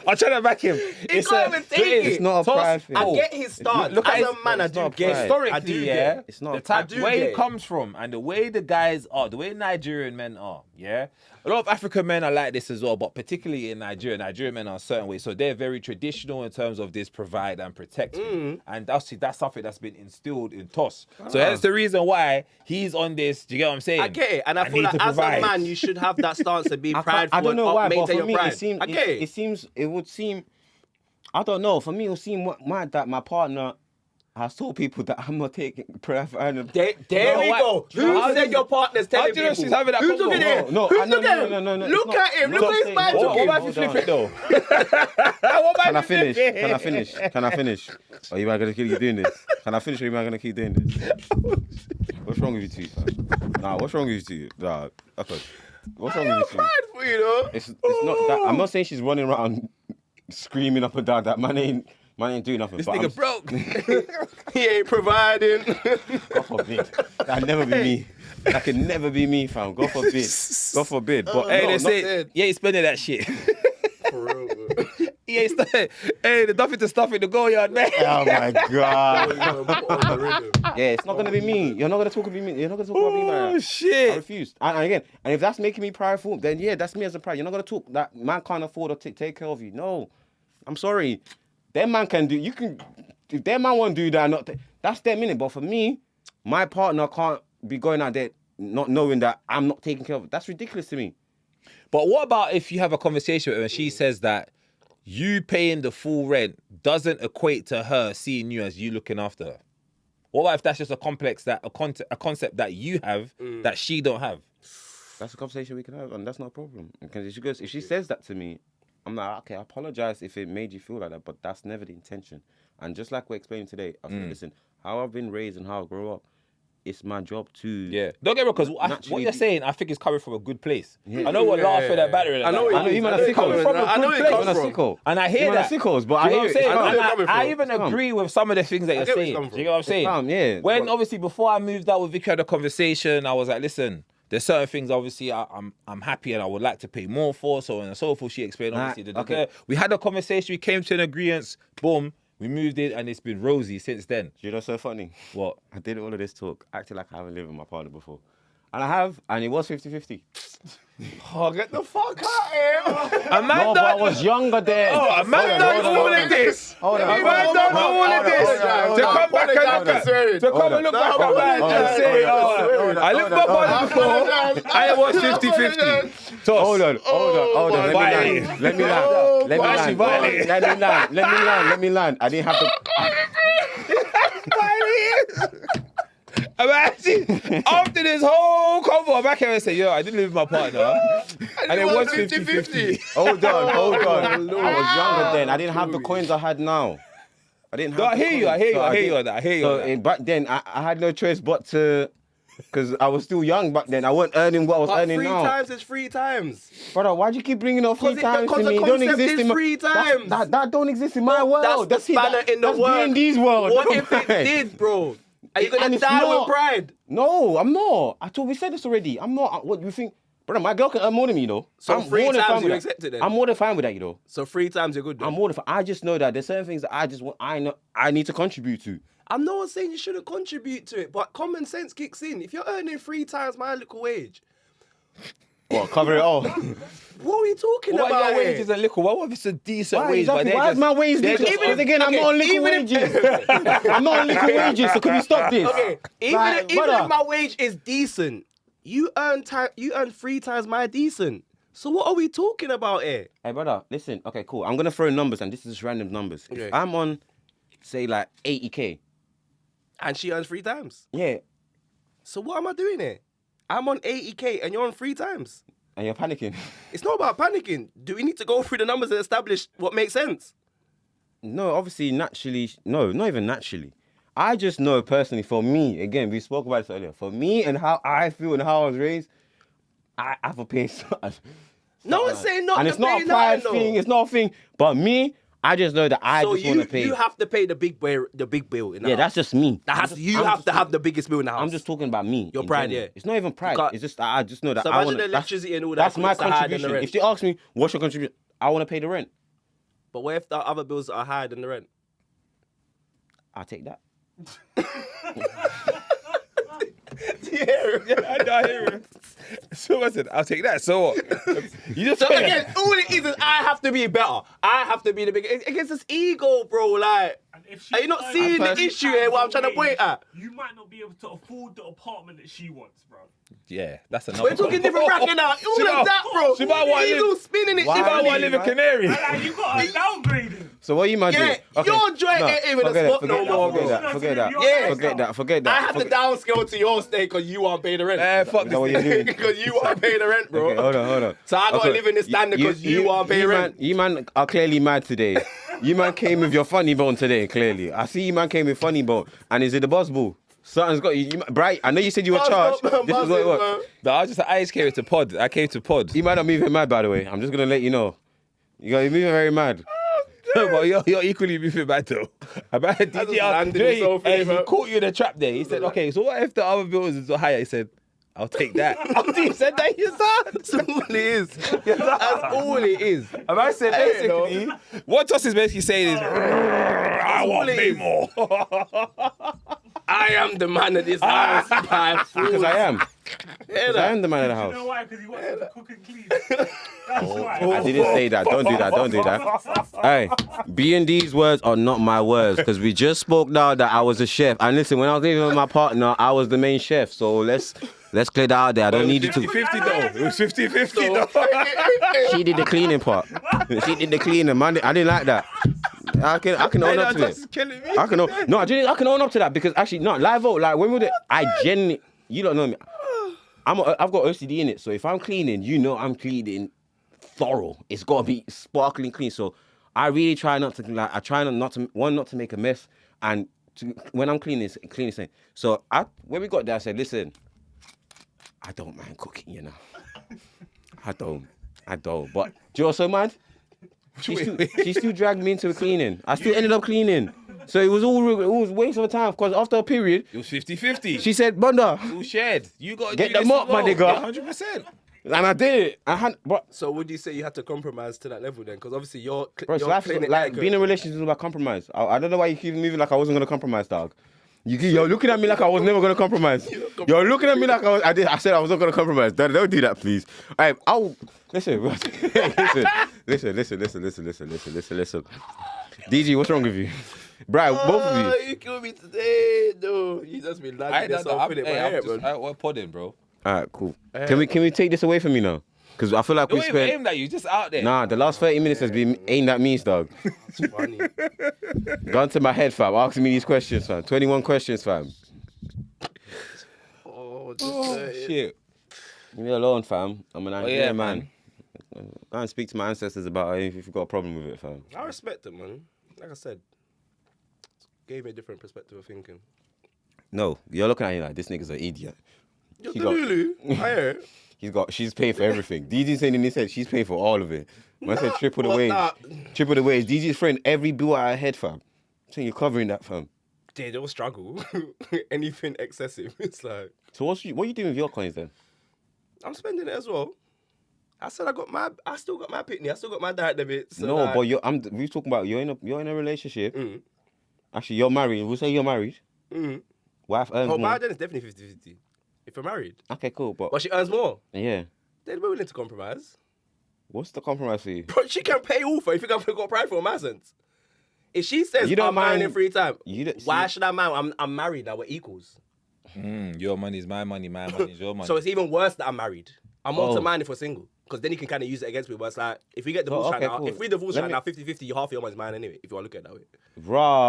I'm trying to back him. He can't even take it. It's not a pride thing. I get his stance. Look at As his- a man, I it's do not get pride. it. Historically, I do yeah, get it. It's not the a type pride. where I do he get it. comes from and the way the guys are, the way Nigerian men are, yeah. A lot of African men are like this as well, but particularly in Nigeria, Nigerian men are a certain way. So they're very traditional in terms of this provide and protect me. And that's something that's been instilled in Toss. So that's the reason why he's on this. Do you get what I'm saying? I get it, and I feel need like to as a provide. man, you should have that stance to be I prideful. don't know and why, but maintain for your me, pride. it seems. I get it. It would seem. I don't know. For me, it would seem mad that my partner has told people that I'm not taking pride. There know we what? go. Do you know Who how said do your you- partner's how telling do you know people? she's having that Who convo? took it in? No, Who no, took no, it? no, no, no, Look it's not- at him. no, Look I'm at his saying- man Hold took on, What it. about if you hold flip it though? Can I finish? Can I finish? Can I finish? Or you gonna keep doing this? Can I finish or you gonna keep doing this? What's wrong with you two, fam? Nah, what's wrong with you two? Nah, okay. What's wrong with you two? Prideful, you know. It's not that. I'm not saying she's running around screaming up and down that man ain't doing nothing. This but nigga I'm- broke. He ain't providing. God forbid. That'd never be me. That could never be me, fam. God forbid. God forbid. But Hey, no, they not- say he ain't spending that shit. For real, bro. He ain't hey, there's nothing to stuff in the go yard, man. Oh my god. On the rhythm. Yeah, it's not gonna be me. You're not gonna talk about me. You're not gonna talk about me like Oh that. I shit. refuse. And again, and if that's making me prideful, then yeah, that's me as a pride. You're not gonna talk that man can't afford to take care of you. No, I'm sorry. Them man can do. You can. If their man won't do that, that's their minute. But for me, my partner can't be going out there not knowing that I'm not taking care of it. That's ridiculous to me. But what about if you have a conversation with her and she says that you paying the full rent doesn't equate to her seeing you as you looking after her? What about if that's just a concept that you have that she don't have? That's a conversation we can have, and that's not a problem. Because if she says that to me, I'm like, okay, I apologize if it made you feel like that, but that's never the intention. And just like we're explaining today, I said, listen, how I've been raised and how I grew up, it's my job to. Yeah. Don't get me wrong, because what Naturally you're be- saying, I think is coming from a good place. Yeah. I know we're laughing at battery. I know I know you man are sickos. coming from a I know good it place. comes Man are from. sicko. And I hear You man are that. sickos, but Do I you know hear what I'm it. saying? It's I know calm. you're coming I from. even It's calm. agree with some of the things that I you're get where saying. you're coming Do you know what I'm saying? calm, yeah. When obviously before I moved out with Vicky had a conversation, I was like, listen, there's certain things obviously I'm happy and I would like to pay more for, so on and so forth. She explained obviously. okay. We had a conversation, we came to an agreement, boom, we moved in and it's been rosy since then. You know what's so funny? What? I did all of this talk, acting like I haven't lived with my partner before. And I have, and it was 50-50. Oh, get the fuck out here. A man No, but I done, was younger then. a man done all of this. Hold on, A man done all of this. To come back and look back at man and say, oh, I lived with my partner before, and it was 50-50. Toss. Hold on. Violate. Let me land. Why she violate? Let me land. I didn't have to. Imagine, after this whole convo, I'm back here and say, yo, I didn't live with my partner. And it was 50-50. Hold on. I was younger then. I didn't have the coins I had now. I didn't have. No, I the hear you. coins, I hear you. so I hear you didn't- on that. I hear you So on that. back then, I had no choice but to, because I was still young back then. I wasn't earning what I was But earning 3 now. times is 3 times. Brother, why'd you keep bringing up 3 times Because to the me? It don't concept exist is in my 3 times. That don't exist in my world. That's the spanner in the that's work. B&D's world. What Come if it on. did, bro? Are you And gonna it's die not. with pride? No, I'm not. I told we said this already. I'm not. What you think, brother? My girl can earn more than me, though. So I'm 3 more than times fine you with that. accept it then? I'm more than fine with that, you know. So 3 times you're good then? I'm more than fine. I just know that there's certain things that I just want. I know I need to contribute to. I'm not saying you shouldn't contribute to it, but common sense kicks in. If you're earning 3 times my little wage, What? Cover it all. what are we talking What about your here? wage is a little? What if it's a decent Why, wage? exactly. But Why they're is my wage they're different? just- Because again, I'm not on little even if- wages. I'm not on little wages, so can we stop this? Okay, even Like, if brother. my wage is decent, you earn 3 times my decent. So what are we talking about here? Hey, brother, listen. Okay, cool. I'm gonna throw in numbers, and this is just random numbers. Okay. If I'm on, say, like 80k. And she earns 3 times. Yeah, So what am I doing here? I'm on 80k and you're on 3 times. and you're panicking. It's not about panicking. Do we need to go through the numbers and establish what makes sense? No, obviously, naturally, no, not even naturally. I just know personally, for me, again, we spoke about this earlier. For me and how I feel and how I was raised, I have to pay something. No one's saying not And to it's not pay a pride nothing, thing, though. it's not a thing. But me, I just know that I So just want to pay. you have to pay the big bill in the Yeah, house. that's just me. That has, you have to have the biggest bill in the house. I'm just talking about me. Your in pride, general. yeah. It's not even pride. can't- It's just that I just know that So I imagine want the electricity and all that That's my puts the higher than the contribution. rent. If you ask me, what's your contribution? I want to pay the rent. But what if the other bills are higher than the rent? I'll take that. Yeah, I hear him. So I said, I'll take that. So what? You just So said again, all it is I have to be better. I have to be the biggest. Against this ego, bro. Like, And if are you not she's seeing the earning issue here? What I'm trying to point at? You might not be able to afford the apartment that she wants, bro. yeah, that's enough. We're talking different bracket now. All of that, bro. She might want He's to all live. spinning it. Why? She might want to differently. live in Canary. Like, you got to downgrade him. So what you man Yeah, doing? your joint ain't even a forget spot it, no forget more, that, bro. Forget that. Yeah. Forget that. Forget that. I have to downscale to your stay because you aren't paying the rent. Fuck Is that what this. you're doing? Because you aren't paying the rent, bro. Okay, hold on. So I gotta Okay, live in this standard because you aren't paying rent. You man are clearly mad today. You man came with your funny bone today, clearly. I see you man came with funny bone. And is it the boss ball? Something's got you. Bright, I know you said you were Buzz charged. up, man, This is buzz what it it, was. man. No, I just came to pod. I came to pod. You might not moving mad, by the way. I'm just going to let you know. You're moving very mad. But you're equally moving bad though. About just DJ, landed himself in it, he man. caught you in a trap there. He said, "Okay, so what if the other bills is higher?" He said, "I'll take that." He said that you That's all it is. That's all it is. And I said Hey, basically, what Toss is basically saying is, "I want all it pay is. more." I am the man of this house by Because I am. Hear Because I that? am the man of the You house. know why? Because he wants her to cook and clean. That's why. I didn't say that. Don't do that. Don't do that. Hey, B&D's words are not my words because we just spoke now that I was a chef. And listen, when I was living with my partner, I was the main chef. So let's clear that out there. I don't need you to. 50-50 though. It was 50-50 though. She did the cleaning part. She did the cleaning, man. I didn't like that. I can own up to it. Killing me. I can own up to that because actually, no, live out. Like when we did, I genuinely, you don't know me. I've got OCD in it, so if I'm cleaning, you know I'm cleaning thorough. It's got to be sparkling clean. So I really try not to like. I try not to make a mess, and when I'm cleaning, clean same. So when we got there, I said, listen, I don't mind cooking, you know. I don't. But do you know what's so mad? She still dragged me into the cleaning. I still ended up cleaning. So it was waste of time because after a period, It was 50-50. she said, Bunda, All shared. You got to Get do them this up, as well. my nigga. Yeah, 100%. and I did it. But So would you say you had to compromise to that level then? Because obviously you're bro, it's life, like being in a relationship is about compromise. I don't know why you keep moving like I wasn't gonna compromise, dog. You're looking at me like I was never gonna compromise. You're looking at me like I said I was not gonna compromise. Don't do that, please. All right, listen. Listen. DG, what's wrong with you? Brian, both of you. You killed me today, no. You just been lagging yourself in it, my hair, man. We're podding, bro. All right, cool. Can we take this away from me now? Because I feel like we Don't even spent. aim at you, just out there. Nah, the last 30 minutes has been aimed at me, dog. It's funny. Gone to my head, fam. Asking me these questions, fam. 21 questions, fam. Oh, Shit. Leave me alone, fam. I'm an Nigerian yeah, man. Go and speak to my ancestors about it if you've got a problem with it, fam. I respect it, man. Like I said, gave me a different perspective of thinking. No, you're looking at him like this nigga's an idiot. You're She got- Delulu. I hear it. She's paying for everything. DG saying in his head, she's paying for all of it. Man said triple the what, wage. nah. Triple the wage. DG's friend, every bill out of head, fam. So you're covering that, fam. They don't struggle. Anything excessive, it's like So what you doing with your coins then? I'm spending it as well. I said I still got my pitney. I still got my direct debit. So No, like, but we're talking about you're in a relationship. Actually, you're married. We'll say you're married. Wife earns oh, more. by then it's definitely 50-50. If you're married, Okay, cool. But she earns more, yeah, then we're willing to compromise. what's the compromise for you? But she can pay all for it. If you think I've got pride for in my sense. If she says You don't I'm earning mind- free time, you don't- why see- should I mind? I'm married now. We're equals. Your money's my money is your money. So it's even worse that I'm married. I'm more Oh. to mind if we're single. Because then you can kind of use it against me. But it's like, if we get divorced okay, right now, cool. if we divorce Let right me- now, 50-50, half of your money's mine anyway, if you want to look at it that way.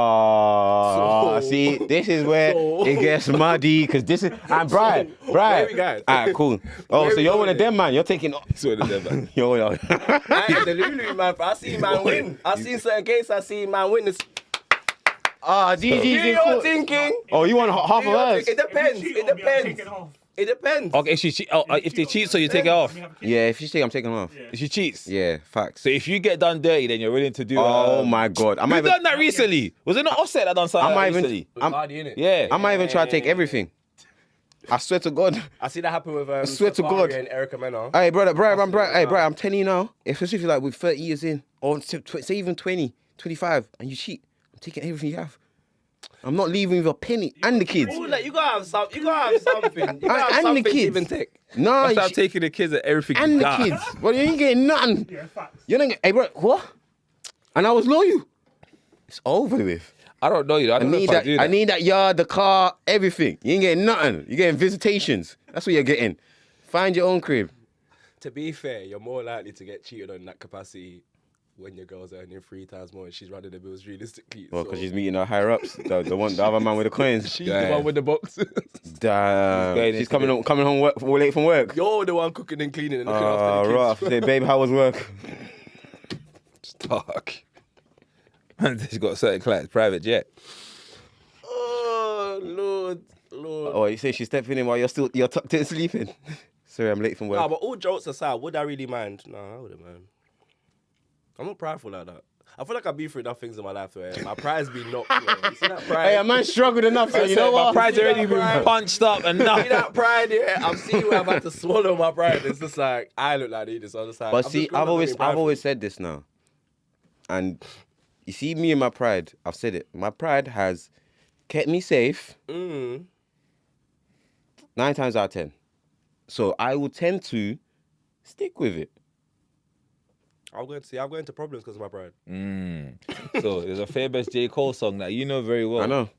Raw. So- See, this is where So- it gets muddy because this is. And Brian, where we going? Alright, cool. Oh, Where so we you're going one of then? them, man. You're taking. So the devil. Yo. I ain't the Lulu, man. I see man win. I seen certain cases, I see man win. It's Ah, DG's do in your court. thinking. Oh, you want half of Do your hers? thinking. It depends. Cheat It on me, I'll depends. take it off. It depends. Okay, if they cheat, so you take it off. Yeah, if you say I'm taking them off. Yeah. If she cheats. Yeah, facts. So if you get done dirty, then you're willing to do. Oh my god, I Who might even, done that recently? Was it not Offset that done something I might like that even, recently? I'm, Hardy, innit? Yeah. I might even try to take everything. I swear to God. I see that happen with swear to Safari God. and Erica Mena. Hey, brother, That's it, I'm telling you now, especially if you're like with 30 years in, or say even 20, 25, and you cheat, I'm taking everything you have. I'm not leaving with a penny and the kids. Oh, like, you gotta have something. You gotta have something. You gotta have And the something to kids. even take. No, That's you how I'm taking the kids and everything. and you the got. kids. Well, you ain't getting nothing. Yeah, facts. You're not getting, hey, bro, what? And I was loyal. It's over with. I don't know you. I don't know if I do that. I need that yard, the car, everything. You ain't getting nothing. You're getting visitations. That's what you're getting. Find your own crib. To be fair, you're more likely to get cheated on in that capacity when your girl's earning 3 times more and she's running the bills realistically. Well, because she's meeting her higher ups. The other man with the coins. she's Yeah. the one with the boxes. Damn. going She's into coming home late from work. You're the one cooking and cleaning and looking after the Rough. kids. Say, babe, how was work? Stark. Man, he's got certain clients, private jet. Oh, Lord. Oh, you say she stepped in while you're tucked in sleeping. Sorry, I'm late from work. Nah, but all jokes aside, would I really mind? No, I wouldn't mind. I'm not prideful like that. I feel like I've been through enough things in my life where my pride's been knocked. Bro. You see that pride? Hey, a man struggled enough, so you know My what? pride's See that already been pride? punched up and See nothing. that pride, yeah. I've seen where I've had to swallow my pride. It's just like I look like this. So I'm just like, But I'm see, just grown I've up always being prideful. said this now, and you see, me and my pride. I've said it. My pride has kept me safe 9 times out of 10. So I will tend to stick with it. I'm going to problems because of my pride. So there's a famous J. Cole song that you know very well. I know.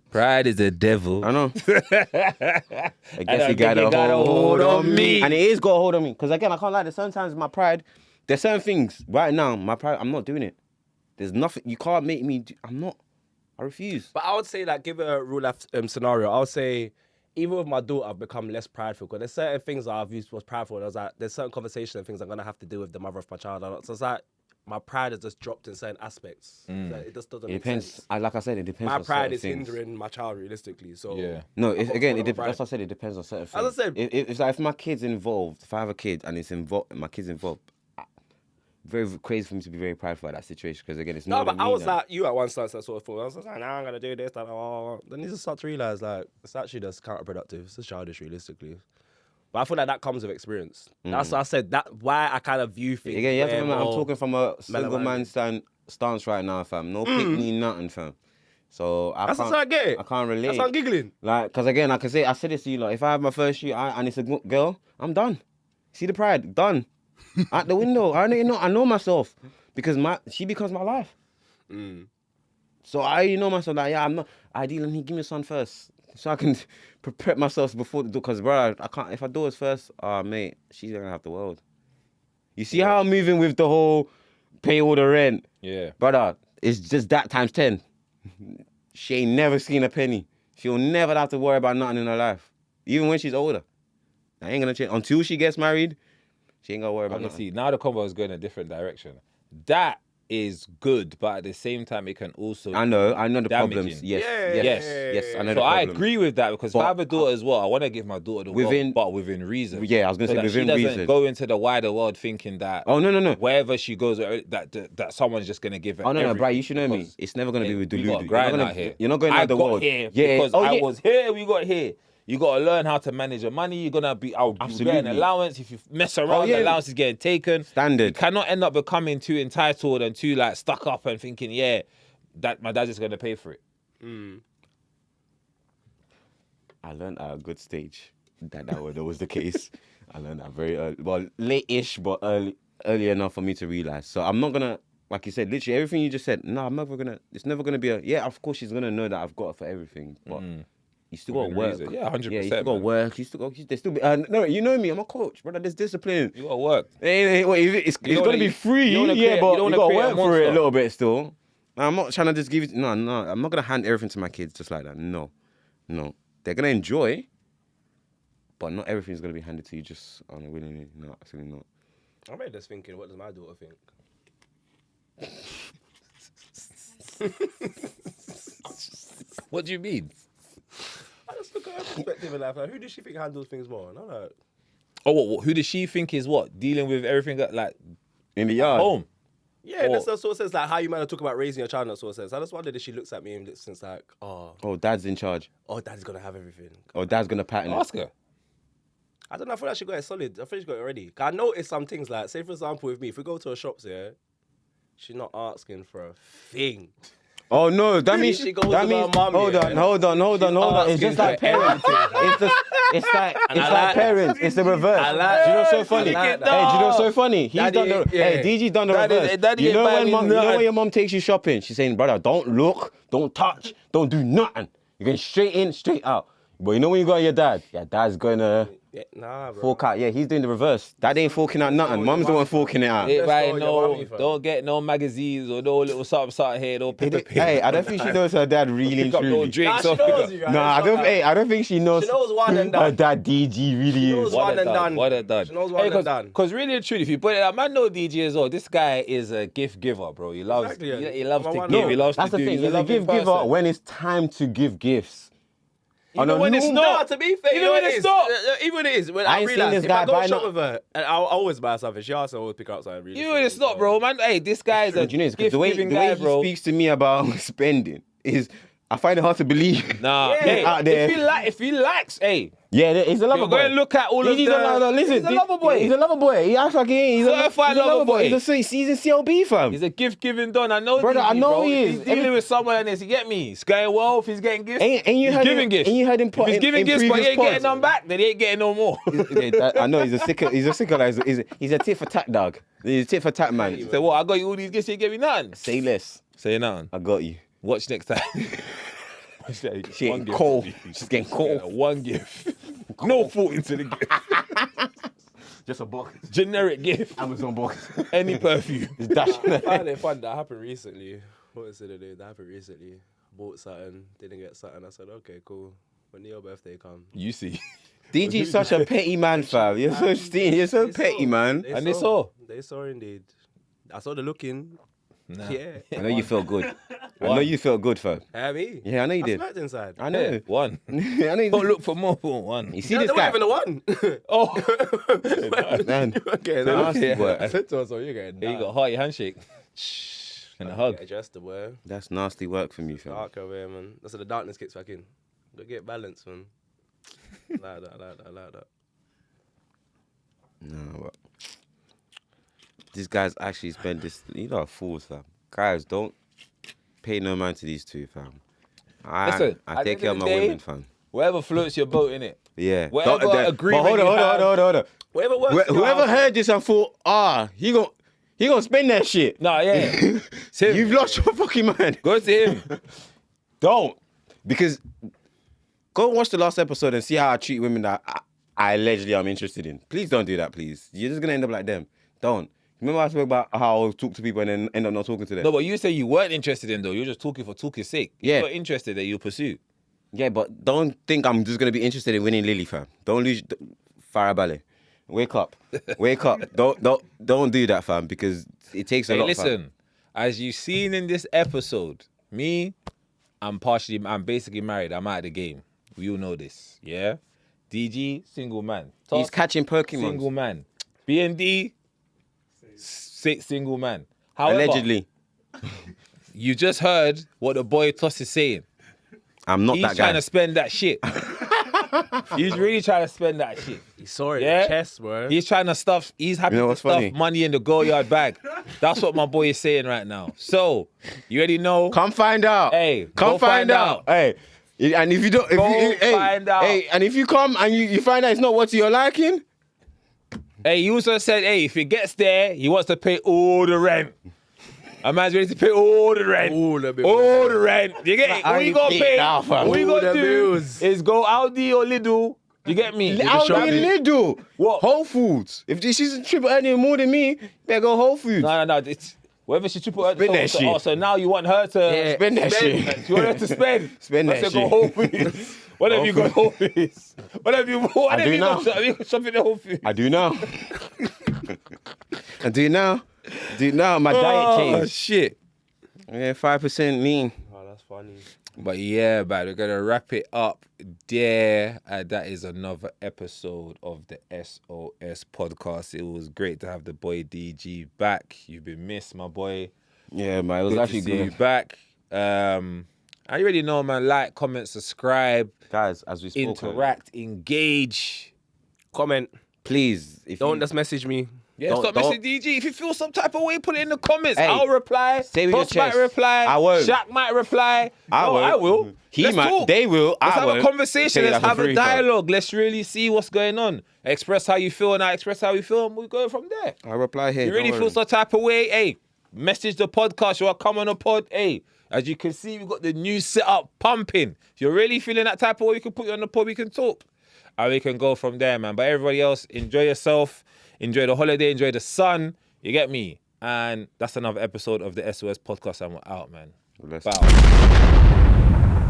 Pride is the devil. I know. I guess think you got you a got a hold on me. and it is got a hold on me. Because again, I can't lie. There's sometimes my pride. There's certain things right now. My pride. I'm not doing it. There's nothing. You can't make me. I'm not. I refuse. But I would say, like, give it a real life scenario. I would say, even with my daughter, I've become less prideful because there's certain things that I've used was prideful. And I was like, there's certain conversations and things I'm gonna have to do with the mother of my child. So it's like my pride has just dropped in certain aspects. Like, it just doesn't. It make depends. sense. Like I said, it depends. My on pride certain is things. hindering my child realistically. So Yeah. No, I've got again, to follow my that's pride. what I said. It depends on certain As I things. said- It's like if my kid's involved, if I have a kid and it's involved, my kid's involved. Very crazy for me to be very prideful at that situation because again, it's No, not. but I was like you at one stance, that sort of thing. I was like, nah, I'm gonna do this. Then you just start to realize like it's actually just counterproductive. It's just childish, realistically. But I feel like that comes with experience. That's why I said that. Why I kind of view things. Again, you have to where remember, I'm more- talking from a single man stance right now, fam. No pick me, nothing, fam. So I That's can't. what I get. I can't relate. That's why I'm giggling. Like, cause again, I said this to you, like, if I have my first shoot and it's a girl, I'm done. See the pride, done. Out the window. I know myself because she becomes my life. So I already know myself. Like, yeah, I'm not. Ideally, give me a son first, so I can prepare myself before the door. Cause bro, I can't. If I do it first, mate, she's gonna have the world. You see how I'm moving with the whole pay all the rent, Yeah. brother? It's just that times 10. She ain't never seen a penny. She'll never have to worry about nothing in her life, even when she's older. I ain't gonna change until she gets married. She ain't gonna worry about nothing. Honestly, now the convo is going a different direction. That is good, but at the same time, it can also. I know the damaging. problems. Yes, Yeah. yes. I know So the I problems. agree with that because if I have a daughter as well, I want to give my daughter the Within- world, but within reason. Yeah, I was gonna So say that within she doesn't reason. go into the wider world thinking that. Oh no. Wherever she goes, that someone's just gonna give her. Oh no, everything Brian, you should know me. because, It's never gonna be with we Delulu. got grind out here. You're not going I out the got world. here Yeah. because Oh, I yeah. was here. We got here. You got to learn how to manage your money. You're gonna be. I'll get an Absolutely. allowance. If you mess around, yeah. the allowance is getting taken. Standard. You cannot end up becoming too entitled and too like stuck up and thinking, yeah, that my dad's just gonna pay for it. I learned at a good stage that was the case. I learned that very early, well, late-ish, but early enough for me to realize. So I'm not gonna, like you said, literally everything you just said. No, I'm never gonna. It's never gonna be a. Yeah, of course she's gonna know that I've got her for everything, but you still got to Within work. reason. Yeah, 100%, Yeah, you still got to man. work. You still got. There's still be. No, you know me. I'm a coach, brother. There's discipline. You gotta work. It's don't gonna wanna- be free, you don't wanna yeah, create- but you don't you wanna gotta create a work for it a monster. little bit still. Now, I'm not trying to just give it. No, I'm not gonna hand everything to my kids just like that. No, they're gonna enjoy, but not everything's gonna be handed to you just unwillingly. No, absolutely not. I'm really just thinking, what does my daughter think? What do you mean? I just look at her perspective in life. Like, who does she think handles things more? And I'm like, Oh, who does she think is what dealing with everything like In the yard. home? yeah, that's the sort of sense like how you might talk about raising your child. That sort of sense. I just wondered if she looks at me and looks like, oh, Dad's in charge. dad's gonna have everything. Dad's gonna pattern it. Ask her. I don't know. I feel like she got it solid. I feel she got it already. 'Cause I noticed some things like, say for example, with me, if we go to a shops here, she's not asking for a thing. Oh no, that means She goes that with means. her mum, Hold yeah. on. It's just asking like for parents. It's like parents. It's the reverse. I like Do you know what's so that. funny? I Hey, like do you know what's so funny? He's Daddy, done the. yeah. Hey, DG's done the Daddy- reverse. Daddy You ain't know buying when me mom, you know nothing. when your mom takes you shopping, she's saying, brother, don't look, don't touch, don't do nothing. You're going straight in, straight out. But you know when you got your dad's gonna Yeah, nah, bro. fork out. Yeah, he's doing the reverse. Dad ain't forking out nothing. Mom's the one forking it out. Hey, Let's right, go, your no, mommy, fam. don't get no magazines or no little something here, no pepper pig. Hey, I don't think she knows her dad really and Pick up no truly. drinks. Nah, or she pick knows up- you, right? No, I It's don't. not Hey, I don't think she knows. She knows one and Her done. dad DG really She is. knows What one a and done. done. What a done. She knows one and done. Because really and truly, if you put it out, man, know DJ as well. This guy is a gift giver, bro. He loves. Exactly, yeah. He loves I'm to a give. one. He loves That's to the do. thing. He's He's a loving give giver person. when it's time to give gifts. Even when it's Nah, not. to be fair, Even you know when what it it's is. not. Even when it is. When I I ain't seen realize this if guy I go buy shop no- with her, and I'll always buy something. She asks, I always pick her up something really. Even when it's simple, not, so- bro, man. Hey, this guy is a Do you know, it's 'cause gift giving the guy, way he bro. speaks to me about spending is, I find it hard to believe. Nah, Yeah. hey, Out there. if he likes, hey, Yeah, he's a lover you're boy. going to look at all of DG's the. a lover. Listen, he's a lover boy. He's a lover boy. He acts like he's Certified he's a lover boy. He's in CLB, fam. He's a gift giving don. I know, Brother, DG, I know bro. he If is. He's dealing with someone like this. You get me? He's going well. If he's getting gifts, Ain't you he's heard giving him, gifts. Ain't you heard him put If he's giving in gifts, but he previous ain't getting pods? none back, then he ain't getting no more. I know he's a sicker. He's a sicker. He's a tit for tat dog. He's a tit for tat man. So what? I got you all these gifts. You ain't give me none. Say less. Say nothing. I got you. Watch next time. She One getting gift. cold. She's getting Yeah, cold. one gift. No thought into the gift. Just a box. Generic gift. Amazon box. Any perfume. It's dashing. I find it fun. That happened recently. What was it today? That happened recently. Bought something, didn't get something. I said, okay, cool. When your birthday comes. You see. DG's such a petty man, fam. You're so steen. You're so petty, man. And they saw. They saw indeed. I saw the looking. Nah. Yeah. I know you felt good. I know you felt good, fam. Me? Yeah, I know you I did. smacked inside. I know. Yeah, one. I know you Don't did. look for more than one. You see No, this they guy? weren't even the one. Oh. Man, Okay, nasty yeah. work. I said to her, so you're getting Yeah, you got a hearty handshake. And a hug. Get adjusted, boy. That's nasty work from you, fam. Dark over here, man. That's how the darkness kicks back in. Gotta get balance, man. like that. No, but these guys actually spend this. You know, fools, fam. Guys, don't pay no mind to these two, fam. Listen, I at take the care of end my of the day, women, fam. Whatever floats your boat, innit? Yeah. Whatever But agreement hold you on, have- hold on. Whatever works. in your Whoever household. heard this and thought, he gonna spend that shit. Nah, yeah. It's him. You've lost your fucking mind. Go to him. Don't. Because go watch the last episode and see how I treat women that I allegedly am interested in. Please don't do that, please. You're just gonna end up like them. Don't. Remember I spoke about how I talk to people and then end up not talking to them? No, but you say you weren't interested in though. You're just talking for talking's sake. Yeah. If you're interested, that you pursue. Yeah, but don't think I'm just gonna be interested in winning Lily, fam. Don't lose Farabale. Wake up. Wake up. Don't do that, fam, because it takes a Hey, lot, listen. fam. As you've seen in this episode, I'm basically married. I'm out of the game. We all know this, yeah? DG, single man. He's catching Pokemon. Single man. BND, single man. However, Allegedly. you just heard what the boy Toss is saying. I'm not He's that guy. trying to spend that shit. He's really trying to spend that shit. He saw it in Yeah? the chest, bro. He's trying to stuff. He's happy You know to what's stuff funny? money in the go yard bag. That's what my boy is saying right now. So you already know. Come find out. Hey, come go find find out. Hey, and if you don't, Find out. Hey, and if you come and you find out it's not what you're liking, Hey, he also said, hey, if he gets there, he wants to pay all the rent. A man's ready to pay all the rent. All the bills. All the rent. You get it? I All you ain't gotta paid pay, now, fam. all you All gotta the do bills. is go Aldi or Lidl. You get me? Aldi and Lidl, What? Whole Foods. If she's triple earning more than me, better go Whole Foods. No. It's whether she triple her. Spend that shit. So now you want her to Yeah. Spend that shit. You want her to spend. Spend I that said go shit. Whole Foods. What have you got Whole Foods? What have you do now. got shopping at Whole Foods? I do now. I do now. My diet Oh changed. shit. Yeah, 5% lean. Oh, that's funny. But yeah, man, we're gonna wrap it up there. That is another episode of the SOS podcast. It was great to have the boy DG back. You've been missed, my boy. Yeah, man, it was Good actually to see you good. back. I already know, man. Like, comment, subscribe, Guys, as we spoke, interact, engage. Comment. please, if Don't you, just message me. Yeah, Don't- stop don't- messaging DG. If you feel some type of way, put it in the comments. Hey, I'll reply. say with your Boss might chest. reply. I won't. Shaq might reply. I No, won't. I will. He Let's might. talk. They will. Let's I have won't. a conversation. Say Let's that for have a free, fam. dialogue. Let's really see what's going on. Express how you feel, and I express how we feel, and we go from there. I'll reply here. You really don't feel worry. some type of way? Hey, message the podcast. You want to come on the pod? Hey, as you can see, we got the new setup pumping. If you're really feeling that type of way, we can put you on the pod. We can talk, and we can go from there, man. But everybody else, enjoy yourself. Enjoy the holiday. Enjoy the sun. You get me? And that's another episode of the SOS podcast, and we're out, man. Bless. Bow.